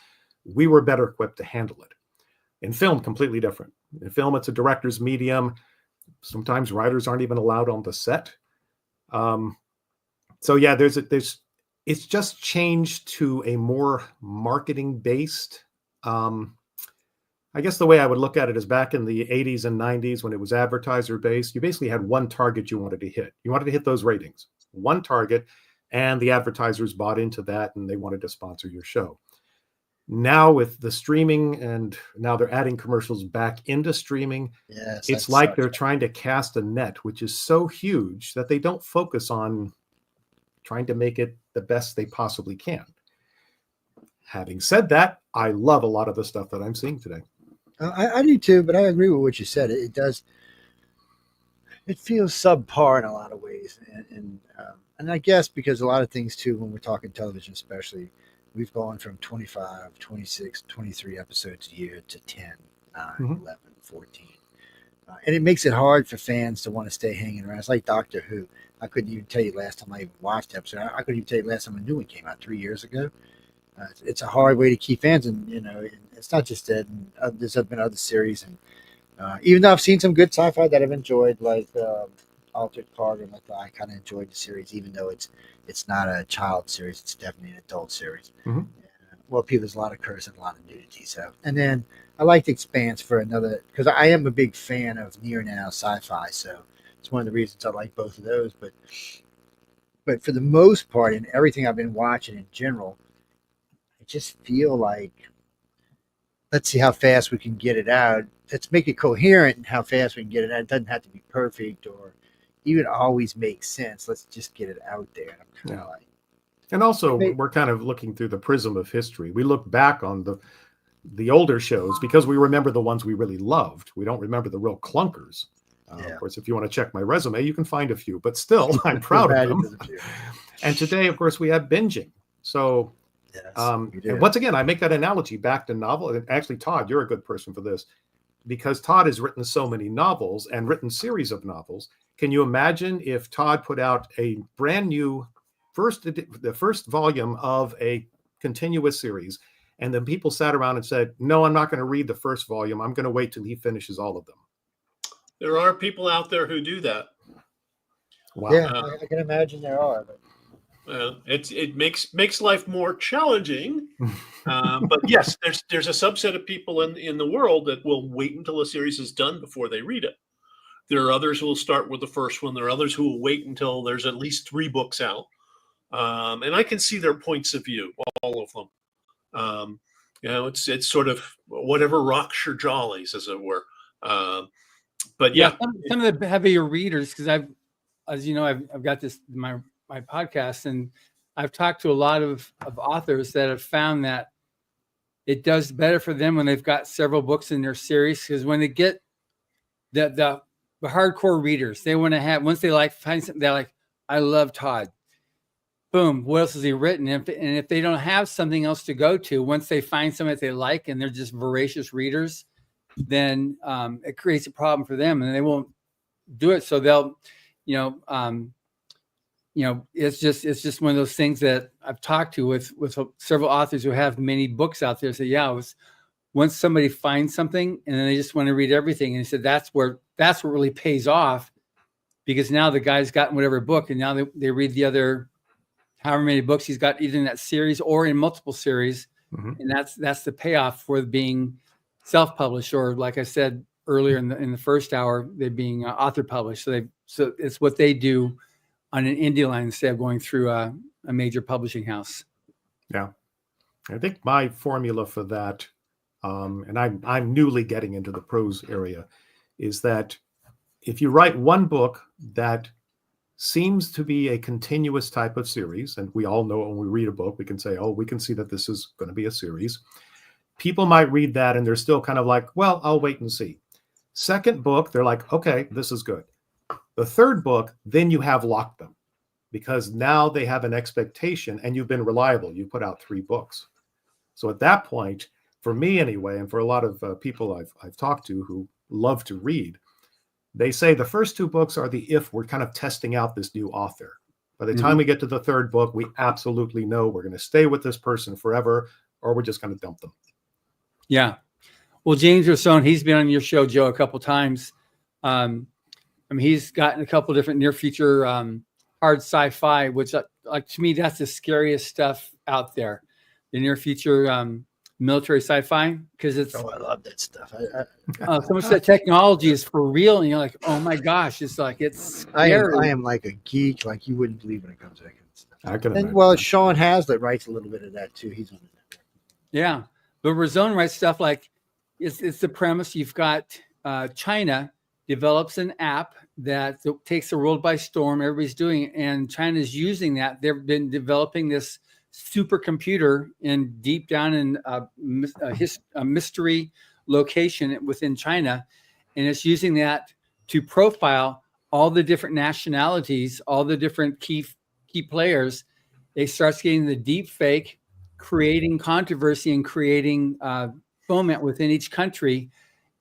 we were better equipped to handle it. In film, completely different. In film, it's a director's medium. Sometimes writers aren't even allowed on the set. So yeah, it's just changed to a more marketing based. I guess the way I would look at it is back in the 80s and 90s when it was advertiser based, you basically had one target you wanted to hit. You wanted to hit those ratings. One target, and the advertisers bought into that and they wanted to sponsor your show. Now with the streaming, and now they're adding commercials back into streaming, it's like they're trying to cast a net, which is so huge that they don't focus on trying to make it the best they possibly can. Having said that, I love a lot of the stuff that I'm seeing today. I do too, but I agree with what you said. It does. it feels subpar in a lot of ways, and I guess because a lot of things too, when we're talking television, especially, we've gone from 25, 26, 23 episodes a year to 10, 9, Mhm. 11, 14. And it makes it hard for fans to want to stay hanging around. It's like Doctor Who. I couldn't even tell you last time I even watched the episode. I couldn't even tell you last time a new one came out 3 years ago. It's a hard way to keep fans, and it's not just that. And, there's been other series, and even though I've seen some good sci-fi that I've enjoyed, like Altered Carbon, I kind of enjoyed the series, even though it's not a child series. It's definitely an adult series. Mhm. Well, people, there's a lot of curse and a lot of nudity. So, and then I liked Expanse for another, because I am a big fan of near now sci-fi. So it's one of the reasons I like both of those. But for the most part, in everything I've been watching in general, I just feel like, let's see how fast we can get it out. Let's make it coherent and how fast we can get it out. It doesn't have to be perfect or even always make sense. Let's just get it out there. And I'm kind of like, And also, Hey. we're kind of looking through the prism of history. We look back on the older shows because we remember the ones we really loved. We don't remember the real clunkers. Yeah. Of course, if you want to check my resume, you can find a few, but still, I'm proud of them. And today, of course, we have binging. So, Yes, and once again, I make that analogy back to novel. And actually, Todd, you're a good person for this because Todd has written so many novels and written series of novels. Can you imagine if Todd put out a brand new the first volume of a continuous series, and then people sat around and said, "No, I'm not going to read the first volume. I'm going to wait till he finishes all of them." There are people out there who do that. Wow. Yeah, I can imagine there are. But It makes life more challenging. But yes, there's a subset of people in the world that will wait until a series is done before they read it. There are others who will start with the first one. There are others who will wait until there's at least 3 books out. And I can see their points of view, all of them. It's sort of whatever rocks your jollies, as it were. But yeah, some of the heavier readers, because as you know, I've got this my podcast, and I've talked to a lot of authors that have found that it does better for them when they've got several books in their series, because when they get the hardcore readers, they want to have, once they find something, they're like, I love Todd. Boom, what else has he written? And if they don't have something else to go to, once they find something that they like and they're just voracious readers, then it creates a problem for them, and they won't do it. So they'll, it's just one of those things that I've talked to with several authors who have many books out there. Say, once somebody finds something and then they just want to read everything, and he said that's what really pays off, because now the guy's gotten whatever book, and now they read the other however many books he's got, either in that series or in multiple series. Mm-hmm. And that's the payoff for being self-published, or like I said earlier in the first hour, they being author published. So it's what they do on an indie line instead of going through a major publishing house. Yeah, I think my formula for that, and I'm newly getting into the prose area, is that if you write one book that seems to be a continuous type of series, and we all know when we read a book, we can say, oh, we can see that this is going to be a series. People might read that and they're still kind of like, well, I'll wait and see. Second book, they're like, okay, this is good. The third book, then you have locked them, because now they have an expectation and you've been reliable. You put out 3 books. So at that point, for me anyway, and for a lot of people I've talked to who love to read, they say the first 2 books are the if we're kind of testing out this new author. By the time we get to the third book, we absolutely know we're going to stay with this person forever, or we're just going to dump them. Yeah. Well, James Rosone, he's been on your show, Joe, a couple times. He's gotten a couple different near future hard sci-fi, which like to me, that's the scariest stuff out there. The near future military sci-fi, because it's I love that stuff. so much of that technology is for real, and you're like, oh my gosh, it's scary. I am like a geek, like you wouldn't believe when it comes to that kind of stuff. I can And imagine. well, Sean Hazlitt writes a little bit of that too. He's on the network. Yeah, but Rosone writes stuff like it's the premise. You've got China develops an app that takes the world by storm. Everybody's doing it, and China's using that. They've been developing this supercomputer deep down in a mystery location within China, and it's using that to profile all the different nationalities, all the different key players, they start getting the deep fake, creating controversy and creating foment within each country.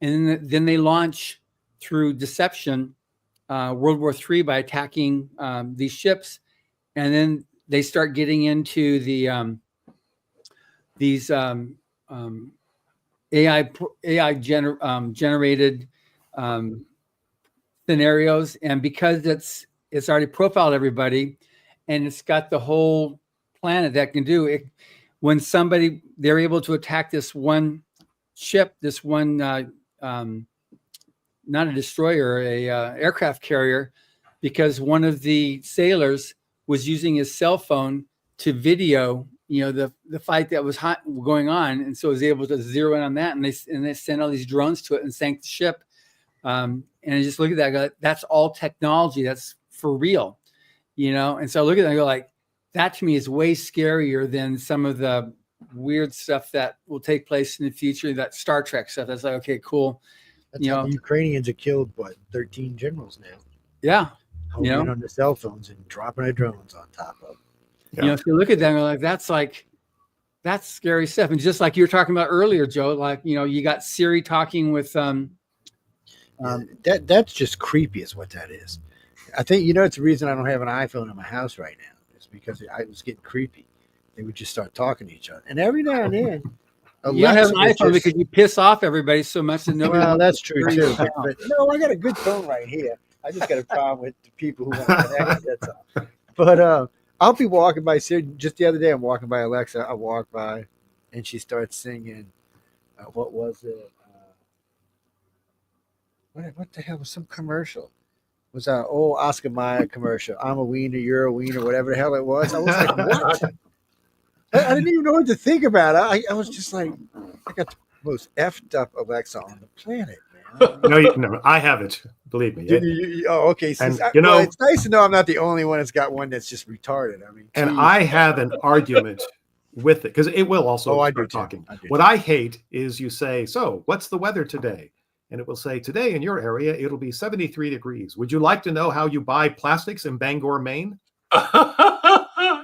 And then they launch through deception World War III by attacking these ships. And then they start getting into the these AI generated scenarios. And because it's already profiled everybody, and it's got the whole planet that can do it. When they're able to attack this one ship, this one, not a destroyer, a aircraft carrier, because one of the sailors was using his cell phone to video, the fight that was going on, and so was able to zero in on that, and they sent all these drones to it and sank the ship. And I just look at that, I go, that's all technology, that's for real, And so I look at that and go like, that to me is way scarier than some of the weird stuff that will take place in the future. That Star Trek stuff. That's like, okay, cool. That's how the Ukrainians have killed 13 generals now. Yeah. Holding on the cell phones and dropping their drones on top of them. If you look at them, like that's scary stuff. And just like you were talking about earlier, Joe, like you got Siri talking with that's just creepy, is what that is. I think it's the reason I don't have an iPhone in my house right now. It's because I was getting creepy. They would just start talking to each other, and every now and then. You don't have an iPhone because you piss off everybody so much that nobody. Well, that's true too. But no, I got a good phone right here. I just got a problem with the people who want to connect. That's all. But I'll be walking by. Just the other day, I'm walking by Alexa. I walk by, and she starts singing. What was it? What the hell was some commercial? It was an old Oscar Mayer commercial. I'm a wiener, you're a wiener, whatever the hell it was. I was like, what? I didn't even know what to think about it. I was just like, I got the most effed up Alexa on the planet, man. No, I have it. Believe me. Okay. So and, it's nice to know I'm not the only one that's got one that's just retarded. I mean, and I have an argument with it because it will also start talking. What I hate is you say, so what's the weather today? And it will say, today in your area, it'll be 73 degrees. Would you like to know how you buy plastics in Bangor, Maine?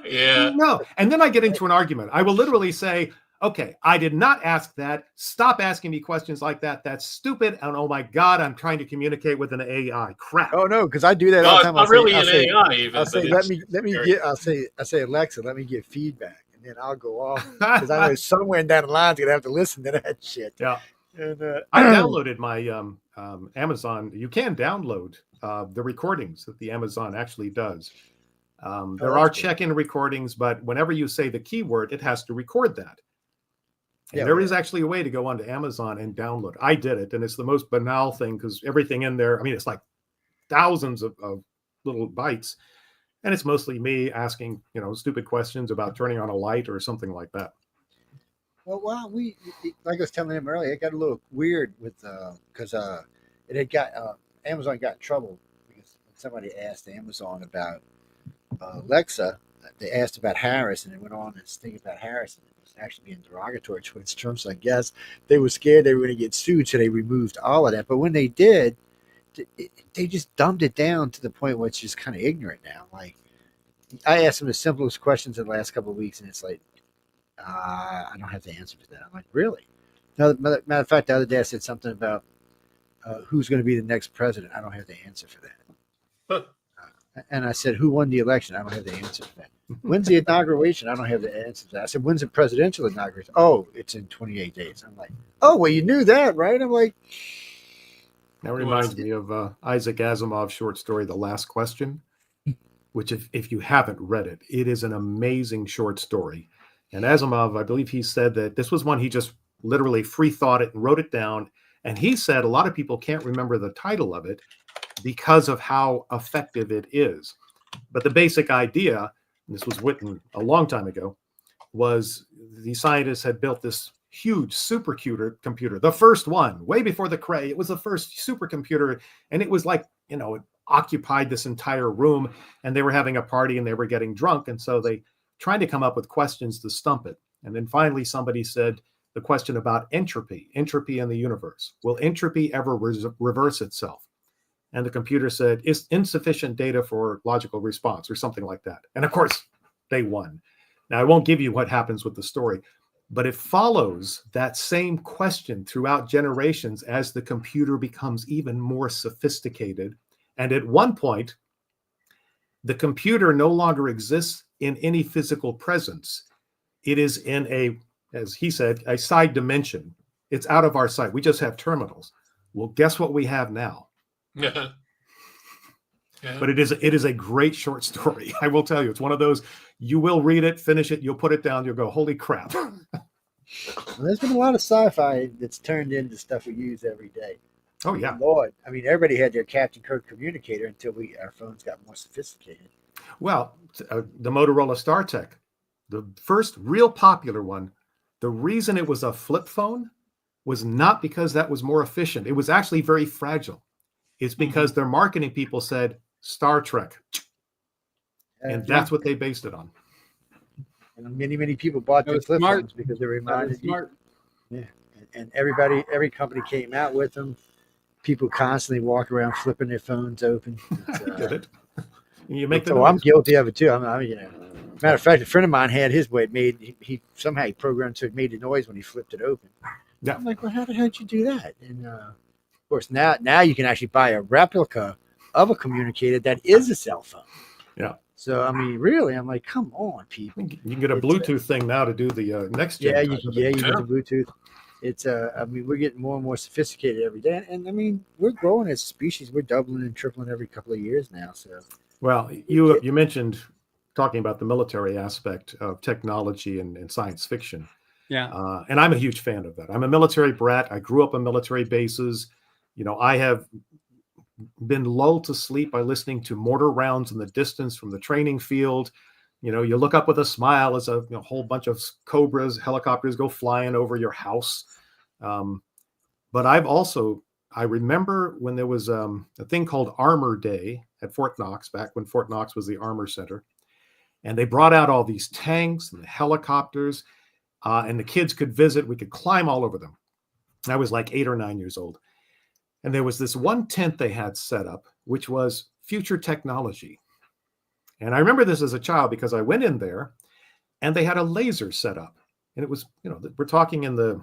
Yeah. No. And then I get into an argument. I will literally say, okay, I did not ask that. Stop asking me questions like that. That's stupid. And oh my God, I'm trying to communicate with an AI. Crap. Oh no, because I do that all the time. Not really an AI even. I'll say, I say, Alexa, let me get feedback. And then I'll go off because I know somewhere down the line I'm gonna have to listen to that shit. Yeah. And, I downloaded my Amazon. You can download the recordings that the Amazon actually does. There are check-in recordings, but whenever you say the keyword, it has to record that. And there is actually a way to go onto Amazon and download. I did it, and it's the most banal thing because everything in there, I mean, it's like thousands of little bytes, and it's mostly me asking, stupid questions about turning on a light or something like that. Well, like I was telling him earlier, it got a little weird with because it had got Amazon got in trouble because somebody asked Amazon about Alexa. They asked about Harris, and it went on and think about Harris, and it was actually being derogatory towards Trump. So I guess they were scared they were going to get sued, so they removed all of that. But when they did, they just dumbed it down to the point where it's just kind of ignorant now. Like I asked them the simplest questions in the last couple of weeks, and it's like, I don't have the answer to that. I'm like, really? No, matter of fact, the other day I said something about who's going to be the next president. I don't have the answer for that. And I said, who won the election? I don't have the answer for that. When's the inauguration? I don't have the answer to that. I said, when's the presidential inauguration? Oh, it's in 28 days. I'm like, oh, well, you knew that, right? I'm like. That reminds me of Isaac Asimov's short story, The Last Question, which if you haven't read it, it is an amazing short story. And Asimov, I believe he said that this was one he just literally free thought it and wrote it down. And he said a lot of people can't remember the title of it because of how effective it is. But the basic idea, and this was written a long time ago, was the scientists had built this huge supercomputer, the first one, way before the Cray. It was the first supercomputer. And it was like, it occupied this entire room. And they were having a party and they were getting drunk. And so they trying to come up with questions to stump it. And then finally somebody said the question about entropy in the universe. Will entropy ever reverse itself? And the computer said, it's insufficient data for logical response or something like that. And of course, they won. Now, I won't give you what happens with the story, but it follows that same question throughout generations as the computer becomes even more sophisticated. And at one point, the computer no longer exists in any physical presence. It is in a, as he said, a side dimension. It's out of our sight. We just have terminals. Well, guess what we have now? Yeah. But it is a great short story. I will tell you, it's one of those, you will read it, finish it, you'll put it down, you'll go, holy crap. Well, there's been a lot of sci-fi that's turned into stuff we use every day. Oh, yeah. Lord, I mean, everybody had their Captain Kirk communicator until our phones got more sophisticated. Well, the Motorola StarTech, the first real popular one, the reason it was a flip phone was not because that was more efficient. It was actually very fragile. It's because their marketing people said Star Trek. And that's what they based it on. And many people bought their flip phones because they reminded you. Yeah. And every company came out with them. People constantly walk around flipping their phones open. Did it? You make so I'm guilty of it too. Matter of fact, a friend of mine had his way made. He somehow he programmed so it made the noise when he flipped it open. Yeah. I'm like, well, how the hell did you do that? And of course, now you can actually buy a replica of a communicator that is a cell phone. Yeah. So I mean, really, I'm like, come on, people. You can get a Bluetooth thing now to do the next gen. Yeah, you can get the Bluetooth. It's I mean, we're getting more and more sophisticated every day, and I mean, we're growing as a species. We're doubling and tripling every couple of years now. So, well, you mentioned talking about the military aspect of technology and science fiction. Yeah. And I'm a huge fan of that. I'm a military brat. I grew up on military bases. You know, I have been lulled to sleep by listening to mortar rounds in the distance from the training field. You know, you look up with a smile as a whole bunch of Cobras, helicopters go flying over your house. But I remember when there was a thing called Armor Day at Fort Knox, back when Fort Knox was the Armor Center. And they brought out all these tanks and the helicopters, and the kids could visit. We could climb all over them. I was like 8 or 9 years old. And there was this one tent they had set up, which was future technology. And I remember this as a child because I went in there and they had a laser set up. And it was, we're talking in the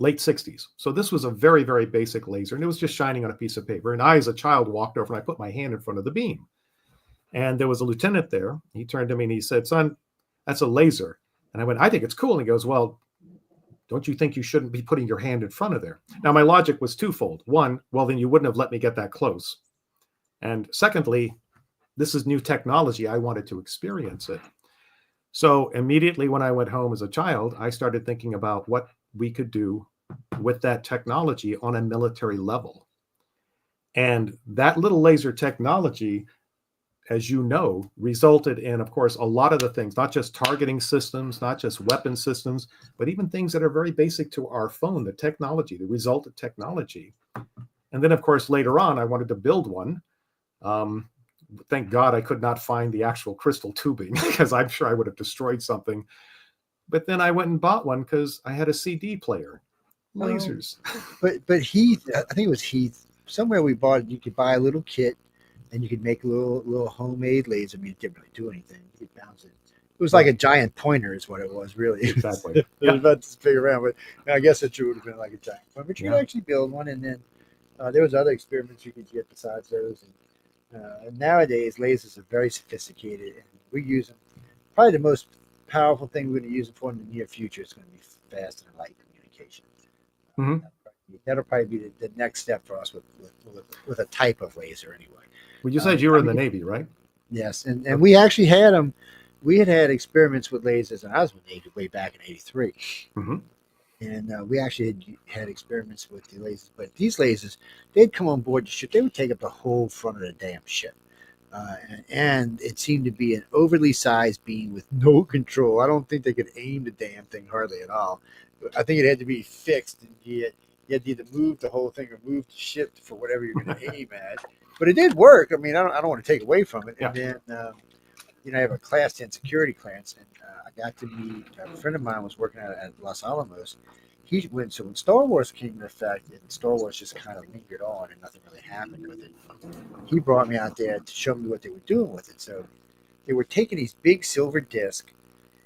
late 60s. So this was a very, very basic laser, and it was just shining on a piece of paper. And I, as a child, walked over and I put my hand in front of the beam. And there was a lieutenant there. He turned to me and he said, "Son, that's a laser." And I went, "I think it's cool." And he goes, "Well, don't you think you shouldn't be putting your hand in front of there?" Now, my logic was twofold. One, well, then you wouldn't have let me get that close. And secondly, this is new technology. I wanted to experience it. So immediately when I went home as a child, I started thinking about what we could do with that technology on a military level. And that little laser technology, as you know, resulted in, of course, a lot of the things, not just targeting systems, not just weapon systems, but even things that are very basic to our phone, the technology, the resultant technology. And then, of course, later on, I wanted to build one. Thank God I could not find the actual crystal tubing because I'm sure I would have destroyed something. But then I went and bought one because I had a CD player. Lasers. But Heath, I think it was Heath, somewhere we bought it, you could buy a little kit and you could make a little homemade laser. I mean, it didn't really do anything. You could bounce it. It was like a giant pointer is what it was, really. Exactly. It was about this big around, but I guess it would have been like a giant pointer. But you could actually build one, and then there was other experiments you could get besides those. And nowadays, lasers are very sophisticated, and we use them. Probably the most powerful thing we're going to use them for in the near future is going to be fast and light communication. Mm-hmm. That'll probably be the next step for us with a type of laser anyway. Well, you said you were in the Navy, right? Yes, and we actually had them. We had experiments with lasers, and I was in the Navy way back in '83. Mm-hmm. And we actually had experiments with the lasers. But these lasers, they'd come on board the ship. They would take up the whole front of the damn ship. And it seemed to be an overly sized beam with no control. I don't think they could aim the damn thing hardly at all. I think it had to be fixed. And you had to either move the whole thing or move the ship for whatever you're going to aim at. But it did work. I mean, I don't want to take away from it. Yeah. And then, I have a Class 10 security clearance, and I got to meet a friend of mine was working at Los Alamos. when Star Wars came into effect and Star Wars just kind of lingered on and nothing really happened with it, he brought me out there to show me what they were doing with it. So they were taking these big silver discs,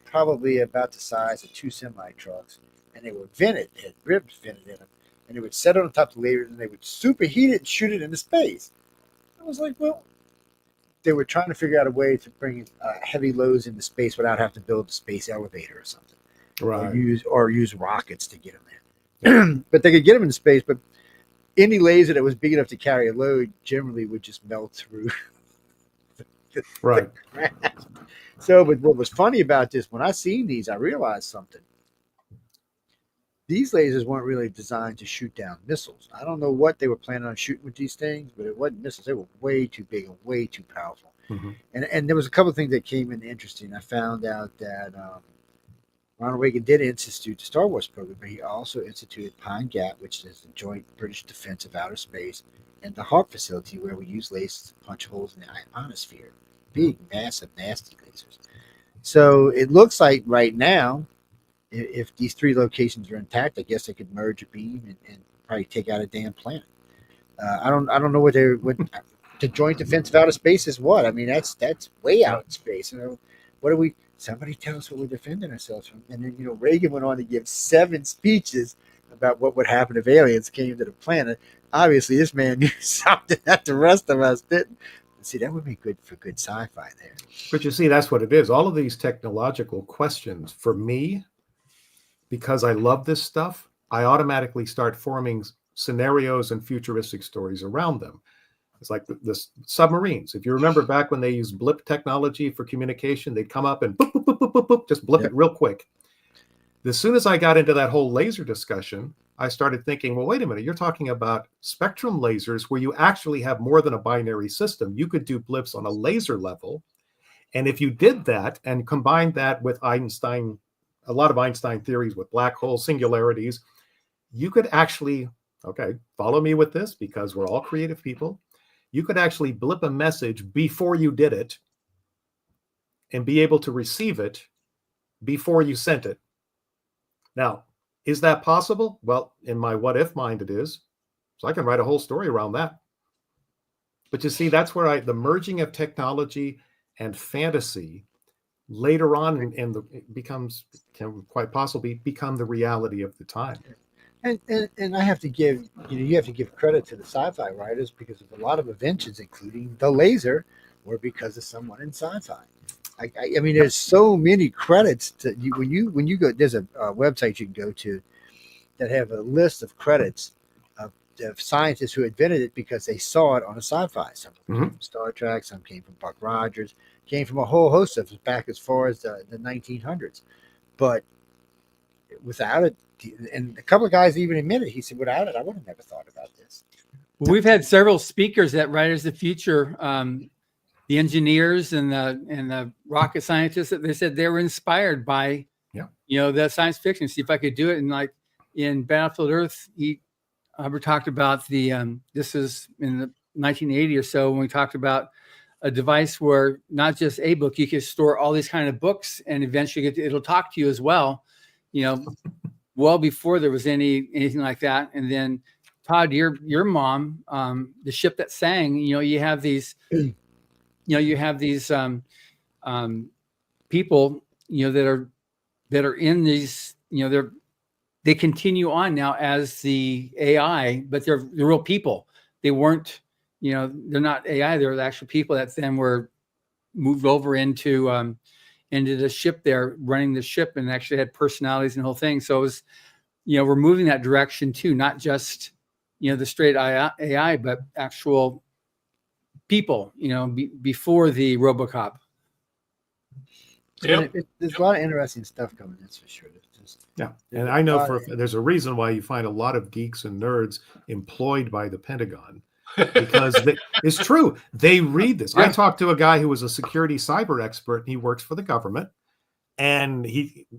probably about the size of 2 semi trucks, and they were vented, they had ribs vented in them, and they would set it on top of the lasers and they would superheat it and shoot it into space. I was like, well, they were trying to figure out a way to bring heavy loads into space without having to build a space elevator or something. Right. Or use rockets to get them there. But they could get them into space, but any laser that was big enough to carry a load generally would just melt through. Right. So, but what was funny about this, when I seen these, I realized something. These lasers weren't really designed to shoot down missiles. I don't know what they were planning on shooting with these things, but it wasn't missiles. They were way too big and way too powerful. Mm-hmm. And there was a couple of things that came in interesting. I found out that Ronald Reagan did institute the Star Wars program, but he also instituted Pine Gap, which is the Joint British Defense of Outer Space, and the Hawk facility, where we use lasers to punch holes in the ionosphere. Big, massive, nasty lasers. So it looks like right now, if these 3 locations are intact, I guess they could merge a beam and probably take out a damn planet. I don't know what the Joint Defense of Outer Space is. What I mean, that's way out in space. What do we? Somebody tell us what we're defending ourselves from. And then Reagan went on to give 7 speeches about what would happen if aliens came to the planet. Obviously, this man knew something that the rest of us didn't. See, that would be good for good sci-fi there. But you see, that's what it is. All of these technological questions, for me, because I love this stuff, I automatically start forming scenarios and futuristic stories around them. It's like the submarines. If you remember back when they used blip technology for communication, they'd come up and boop, boop, boop, boop, boop, boop, just blip it real quick. As soon as I got into that whole laser discussion, I started thinking, well, wait a minute, you're talking about spectrum lasers where you actually have more than a binary system. You could do blips on a laser level. And if you did that and combined that with Einstein, a lot of Einstein theories with black hole singularities, you could actually, okay, follow me with this because we're all creative people. You could actually blip a message before you did it and be able to receive it before you sent it. Now, is that possible? Well, in my what if mind, it is. So I can write a whole story around that. But you see, that's where the merging of technology and fantasy later on can quite possibly become the reality of the time. And I have to give you have to give credit to the sci-fi writers, because of a lot of inventions, including the laser, were because of someone in sci-fi. I mean, there's so many credits to you when you go. There's a website you can go to that have a list of credits of scientists who invented it because they saw it on a sci-fi. Some came from Star Trek, some came from Buck Rogers, came from a whole host of back as far as the 1900s. But without it, and a couple of guys even admitted, he said, without it, I would have never thought about this. Well, we've had several speakers at Writers of the Future, the engineers and the rocket scientists, that they said they were inspired by, the science fiction. See if I could do it. And like in Battlefield Earth, Albert talked about this is in the 1980 or so, when we talked about a device where not just a book, you could store all these kind of books, and eventually it'll talk to you as well, well before there was anything like that. And then Todd, your mom, the ship that sang, you have these, people, that are in these, they continue on now as the AI, but they're real people. They weren't, they're not AI. They're the actual people that then were moved over into the ship there, running the ship, and actually had personalities and the whole thing. So it was, we're moving that direction too, not just, the straight AI, but actual people, before the RoboCop. Yeah, there's a lot of interesting stuff coming. That's for sure. And I know there's a reason why you find a lot of geeks and nerds employed by the Pentagon, because it's true. They read this. I talked to a guy who was a security cyber expert, and he works for the government. And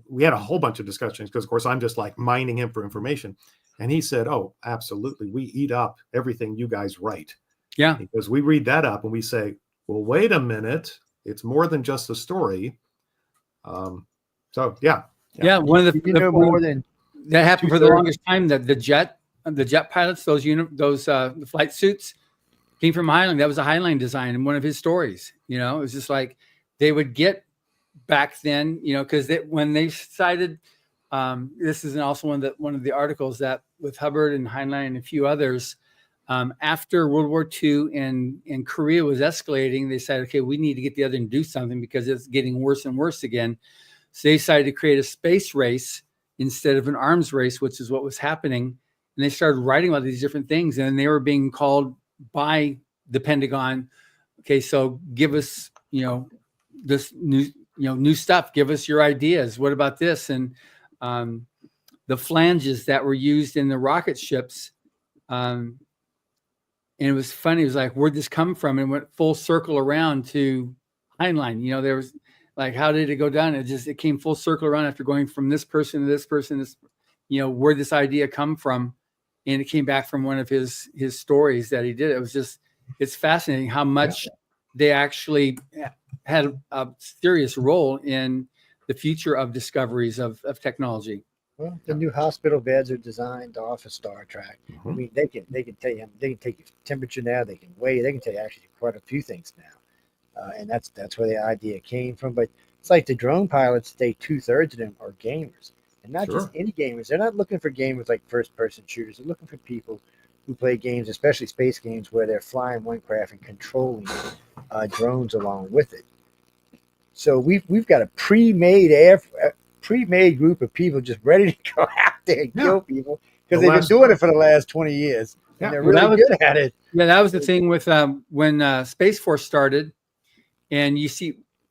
we had a whole bunch of discussions because, of course, I'm just like mining him for information. And he said, "Oh, absolutely. We eat up everything you guys write." Yeah. Because we read that up and we say, well, wait a minute. It's more than just a story. So, yeah. Yeah. One of the more than that happened for the longest time. That the jet pilots, those the flight suits came from Heinlein. That was a Heinlein design in one of his stories. You know, it was just like they would get back then, you know, because when they decided, this is also one of the articles that with Hubbard and Heinlein and a few others, after World War II and Korea was escalating, they said, okay, we need to get together and do something because it's getting worse and worse again. So they decided to create a space race instead of an arms race, which is what was happening. And they started writing about these different things, and they were being called by the Pentagon. Okay, so give us, you know, this new stuff. Give us your ideas. What about this? And the flanges that were used in the rocket ships. And it was funny. It was like, where'd this come from? And went full circle around to Heinlein. You know, there was like, how did it go down? It came full circle around after going from this person to this person. This, you know, where'd this idea come from? And it came back from one of his stories that he did. It was just, it's fascinating how much they actually had a serious role in the future of discoveries of technology. Well, the new hospital beds are designed off of Star Trek. I mean, they can tell you, they can take your temperature now. They can weigh. They can tell you actually quite a few things now, and that's where the idea came from. But it's like the drone pilots. 2/3 of them are gamers, and not just any gamers. They're not looking for gamers like first-person shooters. They're looking for people who play games, especially space games, where they're flying one craft and controlling drones along with it. So we've got a pre-made group of people just ready to go out there and kill people because they've been doing it for the last 20 years. And they're really good at it. Yeah, that was the thing with when Space Force started, and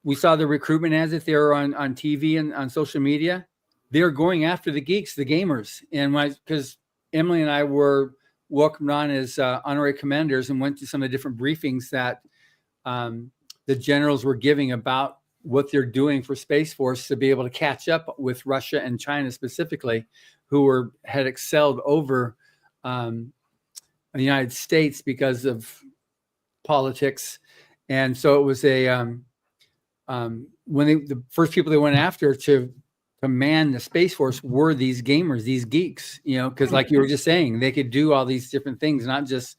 we saw the recruitment ads that they were on TV and on social media. They're going after the geeks, the gamers, and because Emily and I were welcomed on as honorary commanders and went to some of the different briefings that the generals were giving about what they're doing for Space Force to be able to catch up with Russia and China specifically, who had excelled over the United States because of politics. And so it was when the first people they went after to man the Space Force were these gamers, these geeks, you know, because like you were just saying, they could do all these different things, not just,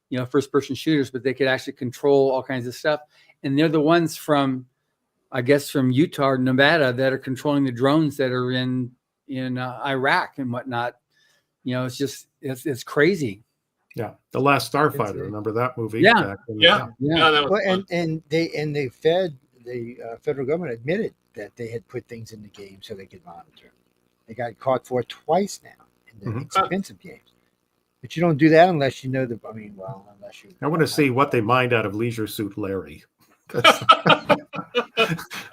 you know, first-person shooters, but they could actually control all kinds of stuff. And they're the ones from Utah or Nevada that are controlling the drones that are in Iraq and whatnot. You know, it's crazy. Yeah, The Last Starfighter. Remember that movie? Yeah. That was well, and the federal government admitted that they had put things in the game so they could monitor. They got caught for it twice now in the expensive games. But you don't do that unless you know unless you. I want to see what they mined out of Leisure Suit Larry.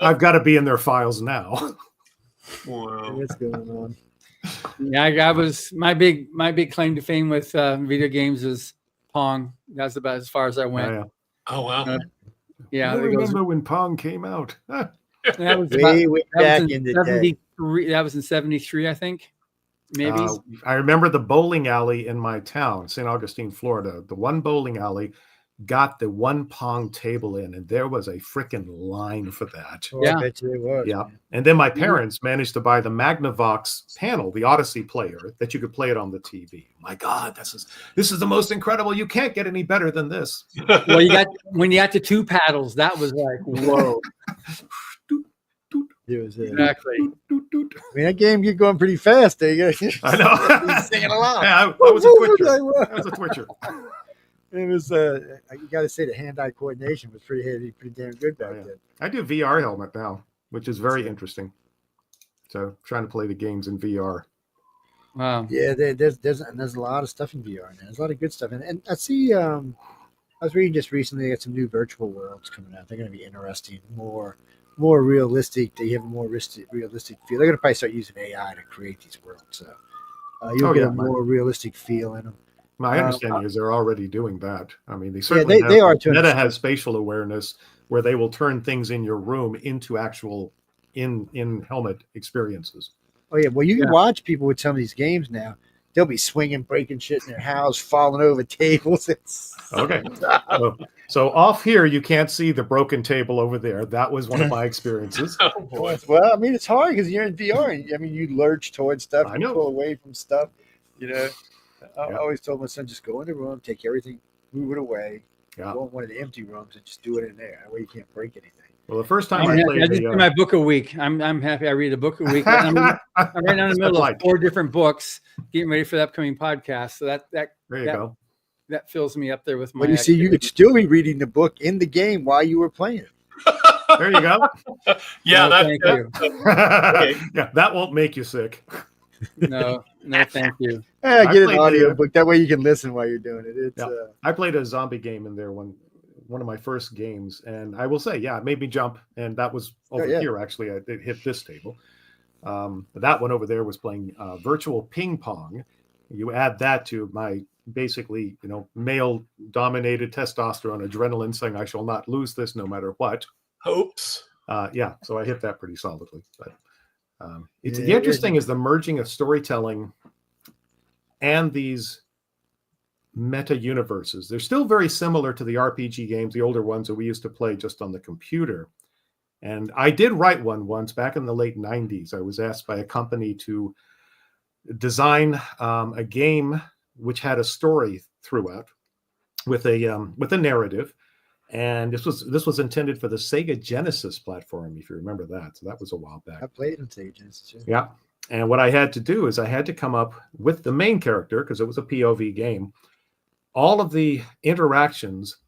I've got to be in their files now. Wow. What's going on? Yeah, I was my big claim to fame with video games is Pong. That's about as far as I went. Oh wow. Yeah, I remember when Pong came out. That was way back in the 73. Day. That was in 73, I think. Maybe. I remember the bowling alley in my town, St. Augustine, Florida. The one bowling alley got the one Pong table in, and there was a freaking line for that. Oh, I bet you it was. Yeah. And then my parents managed to buy the Magnavox panel, the Odyssey player, that you could play it on the TV. My God, this is the most incredible. You can't get any better than this. Well, when you got the two paddles, that was like, whoa. It was exactly. I mean, that game get going pretty fast. There you go. I know. Singing along. Yeah, I was a twitcher. I was a twitcher. It was. You got to say the hand-eye coordination was pretty damn good back then. I do VR helmet now, which is very interesting. So trying to play the games in VR. Wow. Yeah, there's a lot of stuff in VR now. There's a lot of good stuff, and I see. I was reading just recently. They got some new virtual worlds coming out. They're going to be interesting, more realistic. They have a more realistic feel. They're going to probably start using AI to create these worlds, so you'll get a more realistic feel in them. My understanding is they're already doing that. I mean, they certainly they are. Meta has spatial awareness where they will turn things in your room into actual in helmet experiences. Oh yeah, well you can watch people with some of these games now. they'll be swinging, breaking shit in their house, falling over tables. It's Okay. So off here, you can't see the broken table over there. That was one of my experiences. Oh boy. well, I mean, it's hard because you're in VR. And, I mean, you lurch towards stuff, I you know. pull away from stuff. You know, I Yeah. always told my son, just go in the room, take everything, move it away, Yeah. go in one of the empty rooms, and just do it in there. That way, you can't break anything. Well, the first time I'm I happy. played I just do my book a week. I'm happy. I read a book a week. I'm right now in the middle of 4 different books, getting ready for the upcoming podcast. So that There you go. that fills me up there with my. Well, you see, you could still be reading the book in the game while you were playing it. There you go. Yeah, No, thank you. Yeah, that won't make you sick. No, thank you. Get an played audio the- book. That way you can listen while you're doing it. It's Yeah. I played a zombie game in there one of my first games, and I will say, yeah, it made me jump, and that was over yeah. here. Actually, I did hit this table. That one over there was playing virtual ping pong. You add that to my basically, male-dominated testosterone, adrenaline, saying I shall not lose this no matter what. Hopes. Yeah, so I hit that pretty solidly. But the Yeah, interesting is the merging of storytelling and these meta universes. They're still very similar to the RPG games, the older ones that we used to play just on the computer. And I did write one once back in the late 90s. I was asked by a company to design a game which had a story throughout with a narrative. And this was intended for the Sega Genesis platform, if you remember that. So that was a while back. I played in Sega Genesis too. Yeah. And what I had to do is I had to come up with the main character, because it was a POV game, all of the interactions,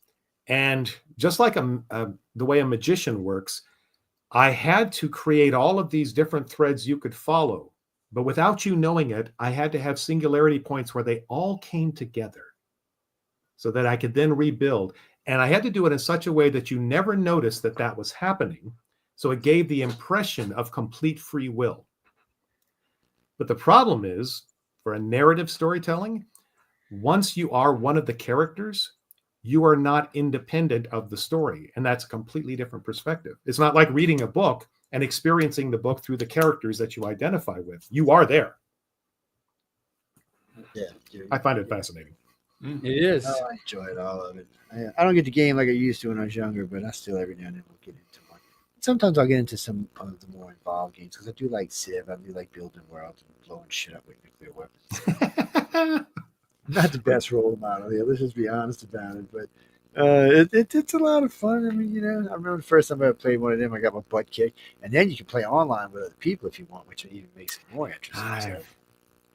and just like the way a magician works, I had to create all of these different threads you could follow. But without you knowing it, I had to have singularity points where they all came together so that I could then rebuild. And I had to do it in such a way that you never noticed that that was happening. So it gave the impression of complete free will. But the problem is, for a narrative storytelling, once you are one of the characters, you are not independent of the story. And that's a completely different perspective. It's not like reading a book and experiencing the book through the characters that you identify with. You are there. Yeah. I find it fascinating. It is. Oh, I enjoyed all of it. I don't get the game like I used to when I was younger, but I still every now and then will get into one. Sometimes I'll get into some of the more involved games because I do like Civ. I do like building worlds and blowing shit up with nuclear weapons. Not the best role model here. Let's just be honest about it. But it's a lot of fun. I mean, I remember the first time I played one of them, I got my butt kicked. And then you can play online with other people if you want, which even makes it more interesting.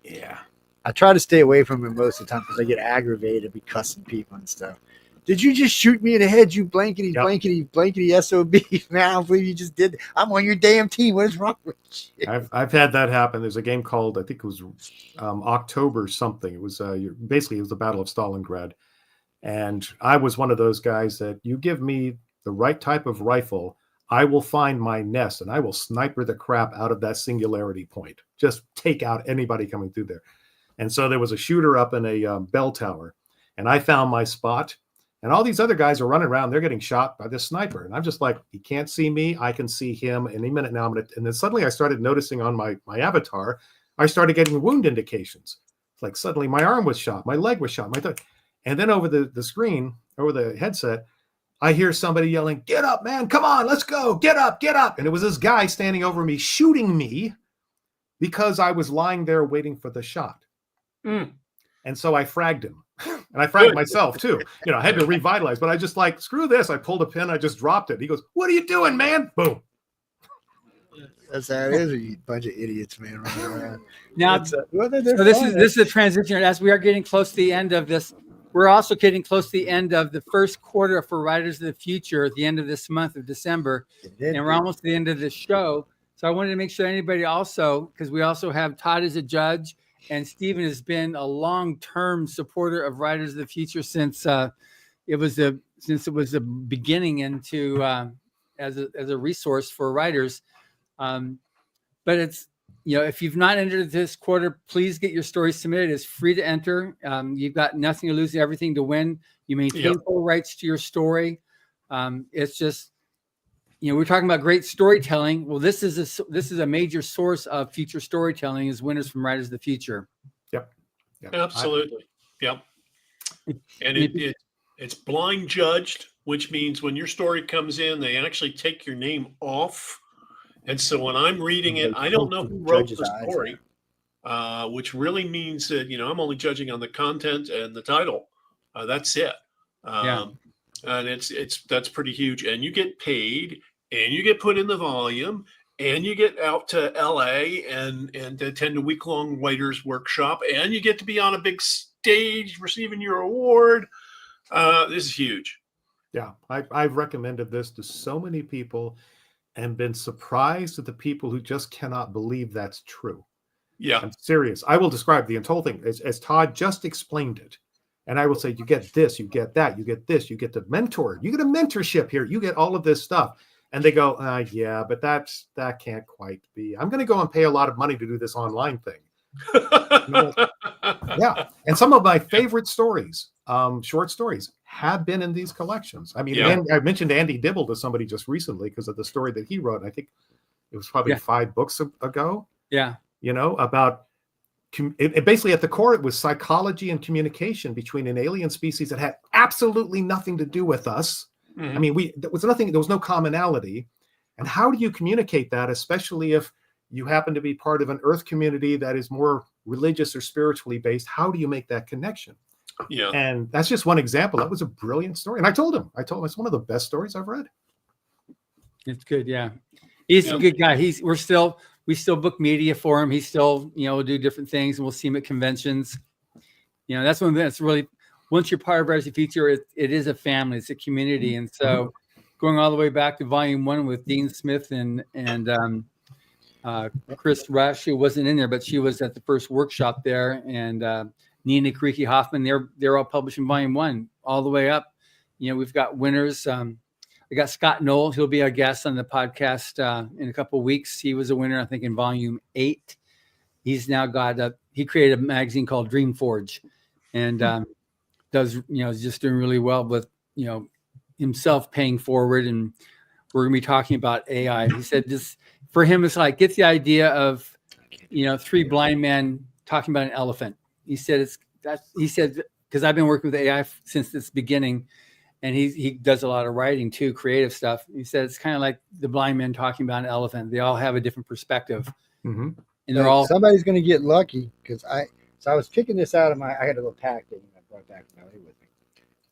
Yeah. I try to stay away from it most of the time because I get aggravated, be cussing people and stuff. Did you just shoot me in the head, you blankety, blankety SOB? Man, I don't believe you just did that. I'm on your damn team. What is wrong with you? I've had that happen. There's a game called, I think it was October something. It was basically it was the Battle of Stalingrad. And I was one of those guys that you give me the right type of rifle, I will find my nest and I will sniper the crap out of that singularity point. Just take out anybody coming through there. And so there was a shooter up in a bell tower, and I found my spot. And all these other guys are running around. They're getting shot by this sniper. And I'm just like, he can't see me. I can see him. Any minute now, and then suddenly I started noticing on my avatar, I started getting wound indications. It's like suddenly my arm was shot. My leg was shot. And then over the screen, over the headset, I hear somebody yelling, "Get up, man. Come on, let's go. Get up, get up." And it was this guy standing over me, shooting me because I was lying there waiting for the shot. And so I fragged him. And I fragged myself too. I had to revitalize, but I just like, screw this. I pulled a pin. I just dropped it. He goes, "What are you doing, man?" Boom. That's how it is. You bunch of idiots, man, running around. Now, so this is a transition. As we are getting close to the end of this, we're also getting close to the end of the first quarter for Writers of the Future at the end of this month of December. And we're almost at the end of the show. So I wanted to make sure anybody also, because we also have Todd as a judge, and Stephen has been a long-term supporter of Writers of the Future since it was the beginning into as a resource for writers. But it's if you've not entered this quarter, please get your story submitted. It's free to enter. You've got nothing to lose, everything to win. You maintain full rights to your story. It's just we're talking about great storytelling. Well, this is a major source of future storytelling is winners from Writers of the Future. Yep. Yeah. Absolutely. Yep. And it's blind judged, which means when your story comes in, they actually take your name off. And so when I'm reading it, I don't know who wrote the story, which really means that, I'm only judging on the content and the title. That's it. And that's pretty huge. And you get paid, and you get put in the volume, and you get out to LA and attend a week-long writers workshop, and you get to be on a big stage receiving your award. This is huge. Yeah, I've recommended this to so many people and been surprised at the people who just cannot believe that's true. Yeah. I'm serious. I will describe the whole thing as Todd just explained it. And I will say, you get this, you get that, you get this, you get the mentor, you get a mentorship here, you get all of this stuff. And they go, yeah, but that can't quite be. I'm going to go and pay a lot of money to do this online thing. Yeah. And some of my favorite stories, short stories, have been in these collections. I mean, I mentioned Andy Dibble to somebody just recently because of the story that he wrote. I think it was probably 5 books ago. Yeah. About basically at the core, it was psychology and communication between an alien species that had absolutely nothing to do with us. Mm-hmm. I mean, there was no commonality. And how do you communicate that, especially if you happen to be part of an Earth community that is more religious or spiritually based? How do you make that connection? Yeah. And that's just one example. That was a brilliant story. And I told him it's one of the best stories I've read. It's good. Yeah. He's a good guy. We still book media for him. He still, do different things, and we'll see him at conventions. That's one thing that's really, once you're part of Writers of the Future, it is a family, it's a community. And so going all the way back to volume 1 with Dean Smith and Chris Rush, who wasn't in there, but she was at the first workshop there, and Nina Kriki Hoffman, they're all published in volume 1 all the way up. We've got winners. I got Scott Knoll. He'll be our guest on the podcast in a couple of weeks. He was a winner, I think, in volume 8. He's now he created a magazine called Dream Forge, and does, is just doing really well with, himself paying forward. And we're going to be talking about AI. He said this for him, it's like, get the idea of, 3 blind men talking about an elephant. He said, because I've been working with AI since its beginning. And he does a lot of writing too, creative stuff. He said it's kind of like the blind men talking about an elephant. They all have a different perspective, and they're all. Somebody's going to get lucky because I was picking this out of I had a little pack that I brought back from LA with me,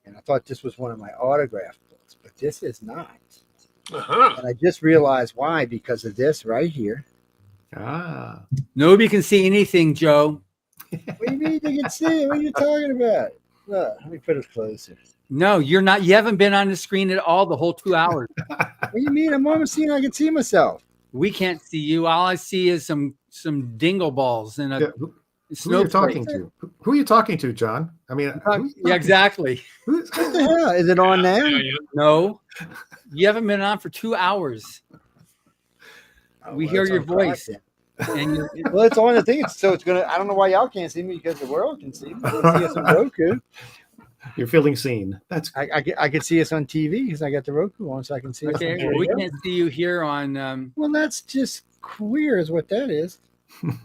and I thought this was one of my autograph books, but this is not. And I just realized why, because of this right here. Nobody can see anything, Joe. What do you mean they can see it? What are you talking about? Look, let me put it closer. No, you're not. You haven't been on the screen at all the whole 2 hours. What do you mean? I'm on the screen. I can see myself. We can't see you. All I see is some dingle balls and a who are you talking to? Who are you talking to, John? I mean, exactly. What the hell? Is it on now? No, you haven't been on for 2 hours. We hear your voice. And well, it's on the thing. So it's gonna. I don't know why y'all can't see me because the world can see me. You can see us on Roku. You're feeling seen. That's I can see us on TV because I got the Roku on, so I can see us. Okay, well, we can't see you here on. Well, that's just queer, is what that is.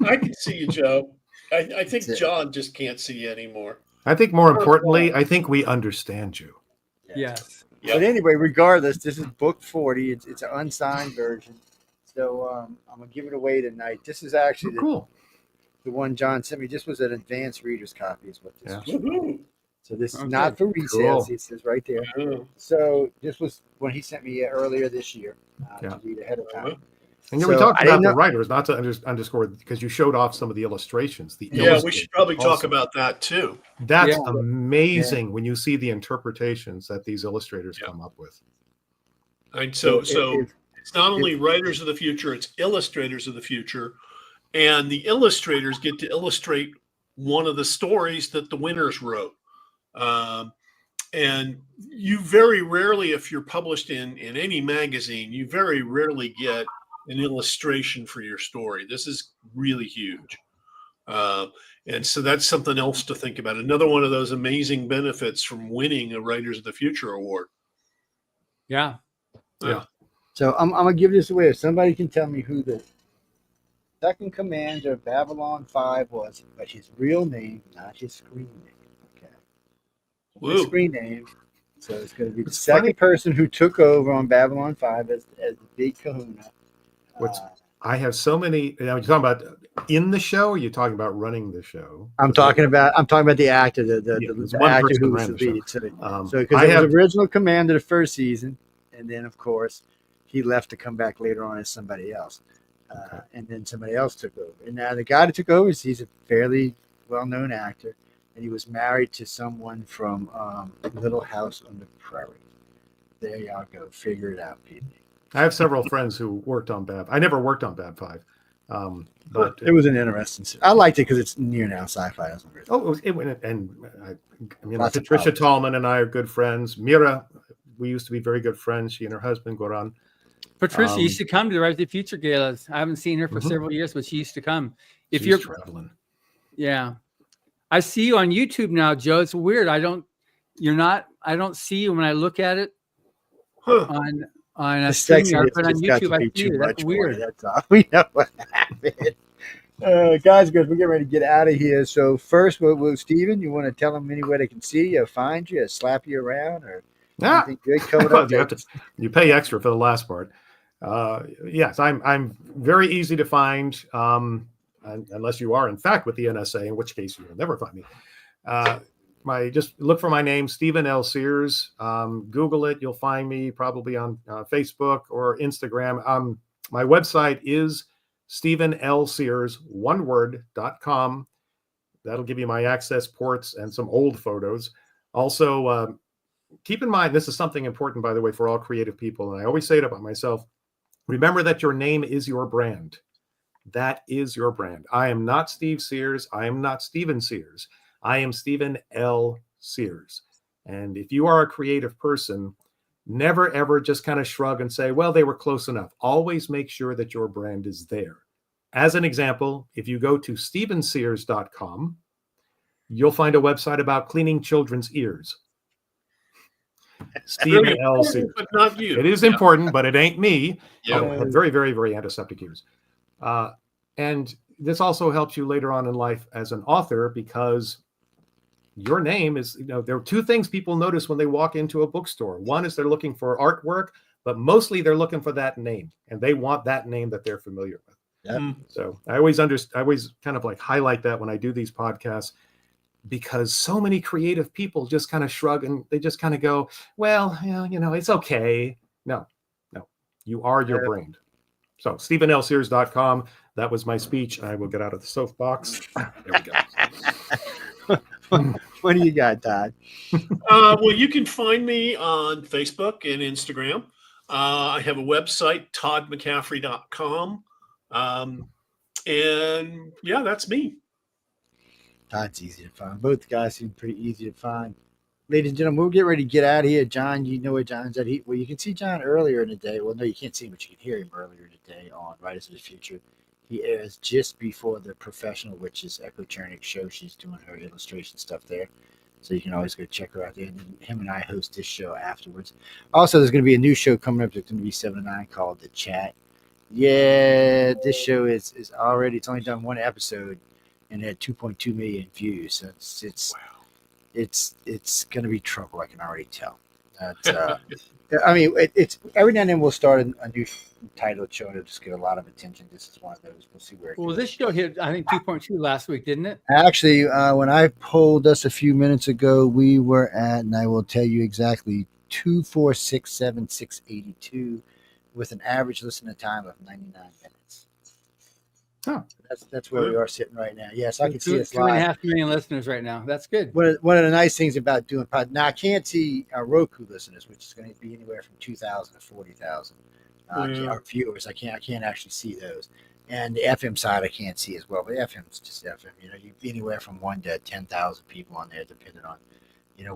I can see you, Joe. I think John just can't see you anymore. I think more importantly, I think we understand you. Yes. Yep. But anyway, regardless, this is book 40. It's an unsigned version. So I'm gonna give it away tonight. This is actually the one John sent me. This was an advanced reader's copy, is what this is. So this is not for resale. It says right there. So this was when he sent me earlier this year to read ahead of time. And we talked about the writers, not to underscore, because you showed off some of the illustrations. We should probably talk about that too. That's amazing when you see the interpretations that these illustrators come up with. And so it's not only writers of the future, it's illustrators of the future. And the illustrators get to illustrate one of the stories that the winners wrote. And you very rarely, if you're published in any magazine, you very rarely get an illustration for your story. This is really huge. And so that's something else to think about. Another one of those amazing benefits from winning a Writers of the Future award. Yeah. So I'm going to give this away. If somebody can tell me who second commander of Babylon 5 was, but his real name, not his screen name. Okay. His Woo. screen name. So it's going to be the It's second funny. person who took over on Babylon 5 as the big kahuna. What's I have so many. You're talking about in the show. Or you're talking about running the show. I'm talking about the actor, Yeah, the there's one actor person who that was ran the the show. lead. So I because he was have original commander the first season, and then of course he left to come back later on as somebody else, Okay. and then somebody else took over. And now the guy that took over, he's a fairly well-known actor, and he was married to someone from Little House on the Prairie. There y'all go, figure it out, people. I have several friends who worked on Bab. I never worked on Bab 5, but It was an interesting. I liked it because it's near now sci-fi. I mean, Lots of Patricia problems. Tallman and I are good friends. Mira, we used to be very good friends. She and her husband Goran. Patricia used to come to the Rise of the Future galas. I haven't seen her for Mhm. several years, but she used to come. If She's you're traveling, Yeah. I see you on YouTube now, Joe. It's weird. I don't see you when I look at it Huh. on a The StreamYard, sexiness but on just got YouTube to I be see too you. That's much for you. weird. That's all. We know what happened. Guys, we're getting ready to get out of here. So first, Steven, you want to tell them anywhere they can see you, find you, slap you around, or anything good coming up? you pay extra for the last part. Yes, I'm very easy to find, unless you are in fact with the NSA, in which case you will never find me. Just look for my name, Stephen L. Sears. Google it, you'll find me probably on Facebook or Instagram. My website is StephenLSears.com. That'll give you my access ports and some old photos. Also, keep in mind, this is something important, by the way, for all creative people, and I always say it about myself. Remember that your name is your brand. That is your brand. I am not Steve Sears. I am not Stephen Sears. I am Stephen L. Sears. And if you are a creative person, never, ever just kind of shrug and say, well, they were close enough. Always make sure that your brand is there. As an example, if you go to StephenSears.com, you'll find a website about cleaning children's ears. Stephen L. Sears. But not you. It is important, but it ain't me. Yep. I had very, very, very antiseptic ears. And this also helps you later on in life as an author, because your name is, there are two things people notice when they walk into a bookstore. One is they're looking for artwork, but mostly they're looking for that name, and they want that name that they're familiar with. Yep. So I always kind of like highlight that when I do these podcasts, because so many creative people just kind of shrug and they just kind of go, well, it's okay. No, you are your brand. So StephenLSears.com. That was my speech. I will get out of the soapbox. There we go. What do you got, Todd? Well, you can find me on Facebook and Instagram. I have a website, toddmccaffrey.com. And yeah, that's me. Todd's easy to find. Both guys seem pretty easy to find. Ladies and gentlemen, we'll get ready to get out of here. John, you know where John's at. You can see John earlier in the day. Well, no, you can't see him, but you can hear him earlier today on Writers of the Future. He airs just before the Professional Witches Echo Chernick show. She's doing her illustration stuff there. So you can always go check her out there. And him and I host this show afterwards. Also, there's going to be a new show coming up. It's going to be 7 to 9 called The Chat. Yeah, this show is already, it's only done one episode and had 2.2 million views. So it's going to be trouble. I can already tell. I mean, it's every now and then we'll start a new titled show to just get a lot of attention. This is one of those. We'll see where it goes. This show hit, I think, 2.2 last week, didn't it? Actually, when I polled us a few minutes ago, we were at, and I will tell you exactly, 2467682 with an average listening time of 99 minutes. Oh, that's where we are sitting right now. Yes, I can see us 2.5 million listeners right now. That's good. One of the nice things about doing pod, now I can't see our Roku listeners, which is going to be anywhere from 2,000 to 40,000 our viewers. I can't actually see those, and the FM side I can't see as well. But FM is just FM. You anywhere from 1 to 10,000 people on there, depending on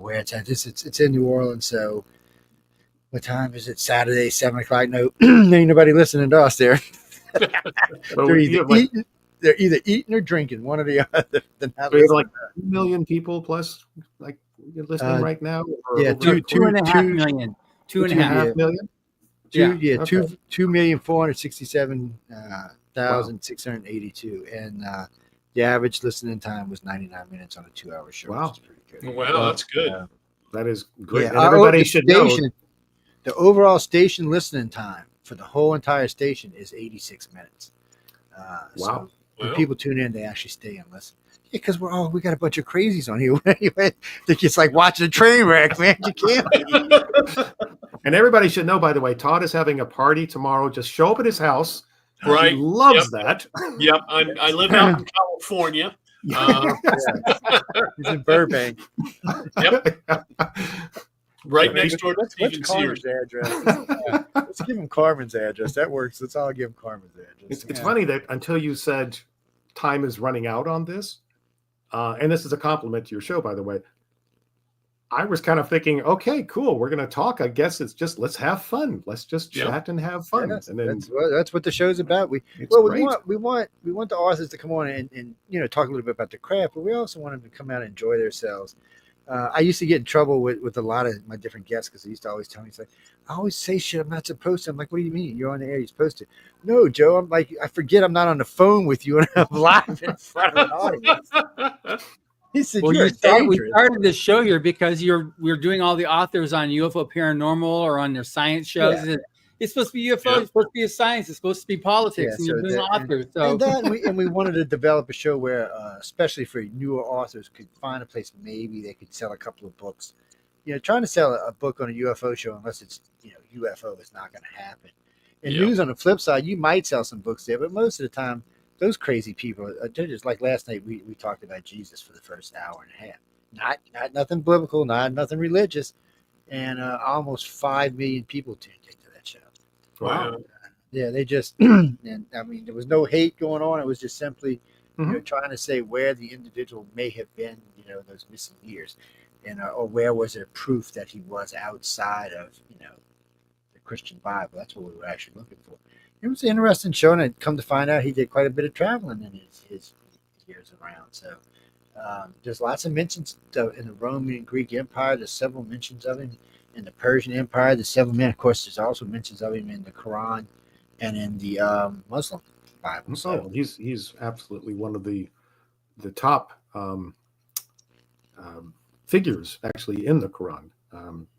where it's at. It's in New Orleans, so what time is it? Saturday, 7:00. No, ain't nobody listening to us there. They're either eating or drinking, one or the other. There's like 2 million people plus like listening right now. Yeah, 2.5 million. 2.5 million. 2,467,000 1,682, and the average listening time was 99 minutes on a 2-hour show. Wow. Which is pretty good. Wow, that's good. That is great. Yeah, And everybody the should know. the overall station listening time for the whole entire station is 86 minutes. Wow. So when people tune in, they actually stay and listen. Yeah, because we got a bunch of crazies on here. Anyway, it's like watching a train wreck, man. You can't. And everybody should know, by the way, Todd is having a party tomorrow. Just show up at his house. Right. He loves that. Yep. I live out in California. He's in Burbank. Yep. Right next door to What's Steven Sears. Carmen's address? Let's give him Carmen's address. That works. Let's all give him Carmen's address. It's funny that until you said time is running out on this, and this is a compliment to your show, by the way, I was kind of thinking, okay, cool. We're going to talk. I guess it's just, let's have fun. Let's just chat and have fun. Yeah, and then that's what the show's about. We want the authors to come on and talk a little bit about the craft, but we also want them to come out and enjoy themselves. I used to get in trouble with a lot of my different guests because they used to always tell me, it's like, I always say shit I'm not supposed to. I'm like, what do you mean? You're on the air. You're supposed to. No, Joe. I'm like, I forget I'm not on the phone with you and I'm live in front of an audience. He said, well, we started this show here because we're doing all the authors on UFO Paranormal or on their science shows. Yeah. It's supposed to be UFO. It's supposed to be a science. It's supposed to be politics. And you're doing authors. And we wanted to develop a show where, especially for newer authors, could find a place maybe they could sell a couple of books. Trying to sell a book on a UFO show, unless it's UFO, is not going to happen. And news on the flip side, you might sell some books there, but most of the time, those crazy people, just like last night, we talked about Jesus for the first hour and a half. Not nothing biblical, not nothing religious, and almost 5 million people tuned into that show. Wow. Yeah, they just, and I mean, there was no hate going on. It was just simply trying to say where the individual may have been, those missing years, and or where was there proof that he was outside of, the Christian Bible. That's what we were actually looking for. It was an interesting show, and I'd come to find out he did quite a bit of traveling in his years around. So there's lots of mentions in the Roman and Greek Empire. There's several mentions of him in the Persian Empire. There's several men. Of course, there's also mentions of him in the Quran and in the Muslim Bible. So he's absolutely one of the top figures actually in the Quran.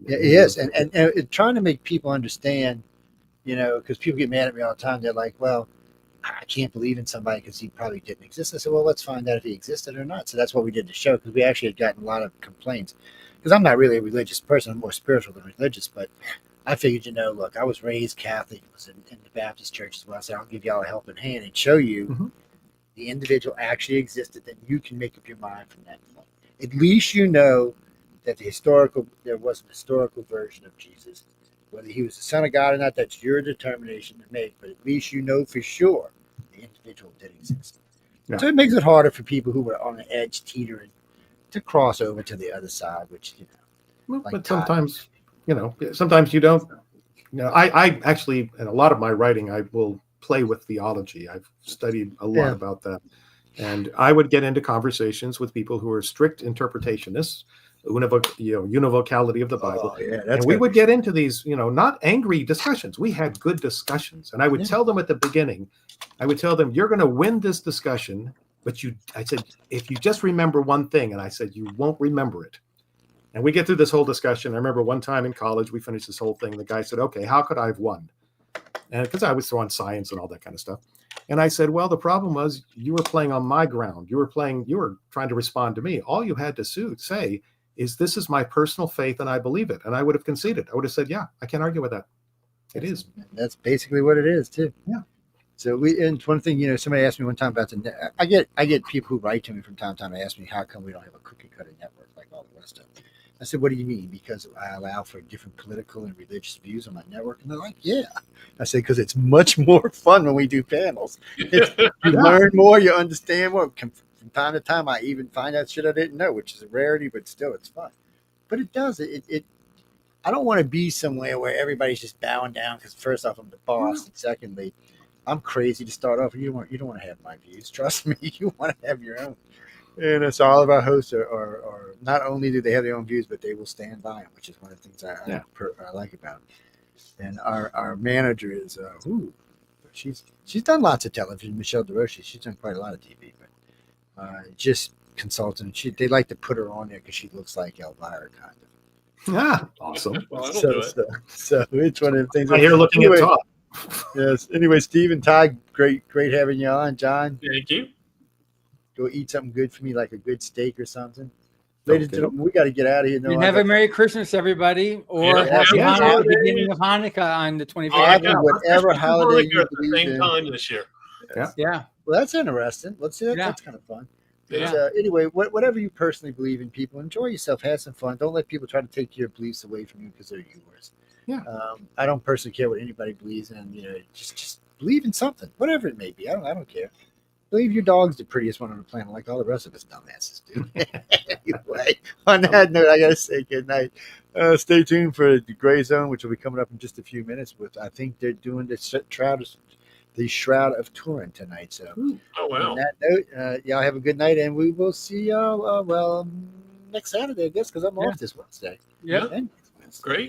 Yeah, he is, and trying to make people understand. Because people get mad at me all the time. They're like, well, I can't believe in somebody because he probably didn't exist. I said, well, let's find out if he existed or not. So that's what we did the show, because we actually had gotten a lot of complaints. Because I'm not really a religious person. I'm more spiritual than religious. But I figured, look, I was raised Catholic. I was in the Baptist church as well. So I'll give y'all a helping hand and show you the individual actually existed. Then you can make up your mind from that point. At least you know that there was an historical version of Jesus. Whether he was the son of God or not, that's your determination to make. But at least you know for sure the individual did exist. Yeah. So it makes it harder for people who were on the edge, teetering, to cross over to the other side, which, but sometimes, sometimes you don't. I actually, in a lot of my writing, I will play with theology. I've studied a lot about that. And I would get into conversations with people who are strict interpretationists, univocality of the Bible. And we would get into these, not angry discussions. We had good discussions. And I would tell them at the beginning, you're going to win this discussion, but I said, if you just remember one thing, and I said, you won't remember it. And we get through this whole discussion. I remember one time in college, we finished this whole thing. And the guy said, okay, how could I have won? And because I was throwing science and all that kind of stuff. And I said, well, the problem was you were playing on my ground. You were trying to respond to me. All you had to say is, this is my personal faith and I believe it. And I would have conceded. I would have said, yeah, I can't argue with that. It is. That's basically what it is too. Yeah. So and one thing, somebody asked me one time about I get people who write to me from time to time and ask me, how come we don't have a cookie cutter network like all the rest of them? I said, what do you mean? Because I allow for different political and religious views on my network. And they're like, yeah. I said, because it's much more fun when we do panels. You learn more, you understand more. From time to time, I even find out shit I didn't know, which is a rarity, but still, it's fun. But it does. I don't want to be somewhere where everybody's just bowing down because, first off, I'm the boss. And secondly, I'm crazy to start off. You don't want to have my views. Trust me, you want to have your own. And it's all of our hosts are not only do they have their own views, but they will stand by them, which is one of the things I like about them. And our manager is She's done lots of television. Michelle DeRoche, she's done quite a lot of TV, but just consultant. They like to put her on there because she looks like Elvira kind of. Ah, awesome. Well, that'll do it. So it's one of the things. I hear looking Anyway, at Todd. Yes. Anyway, Steve and Todd, great having you on. John, Thank you. go eat something good for me, like a good steak or something. Ladies and Okay. gentlemen, we got to get out of here. No, And I have a got- Merry Christmas, everybody, or Yeah. Happy Yeah. Hanukkah, Yeah. beginning of Hanukkah on the 25th. Happy whatever Christmas and holiday Hanukkah you at the believe same in. time this year. Yeah. Well, that's interesting. Let's see. Yeah. That's kind of fun. Yeah. But, anyway, whatever you personally believe in, people, enjoy yourself, have some fun. Don't let people try to take your beliefs away from you because they're yours. Yeah. I don't personally care what anybody believes in. Just believe in something, whatever it may be. I don't care. Believe your dog's the prettiest one on the planet, like all the rest of us dumbasses do. Anyway, on that note, I gotta say good night. Stay tuned for the Gray Zone, which will be coming up in just a few minutes. I think they're doing the Shroud of Turin tonight. So. Oh, wow. On that note, y'all have a good night, and we will see y'all next Saturday, I guess, because I'm off this Wednesday. Yeah. And next Wednesday. Great.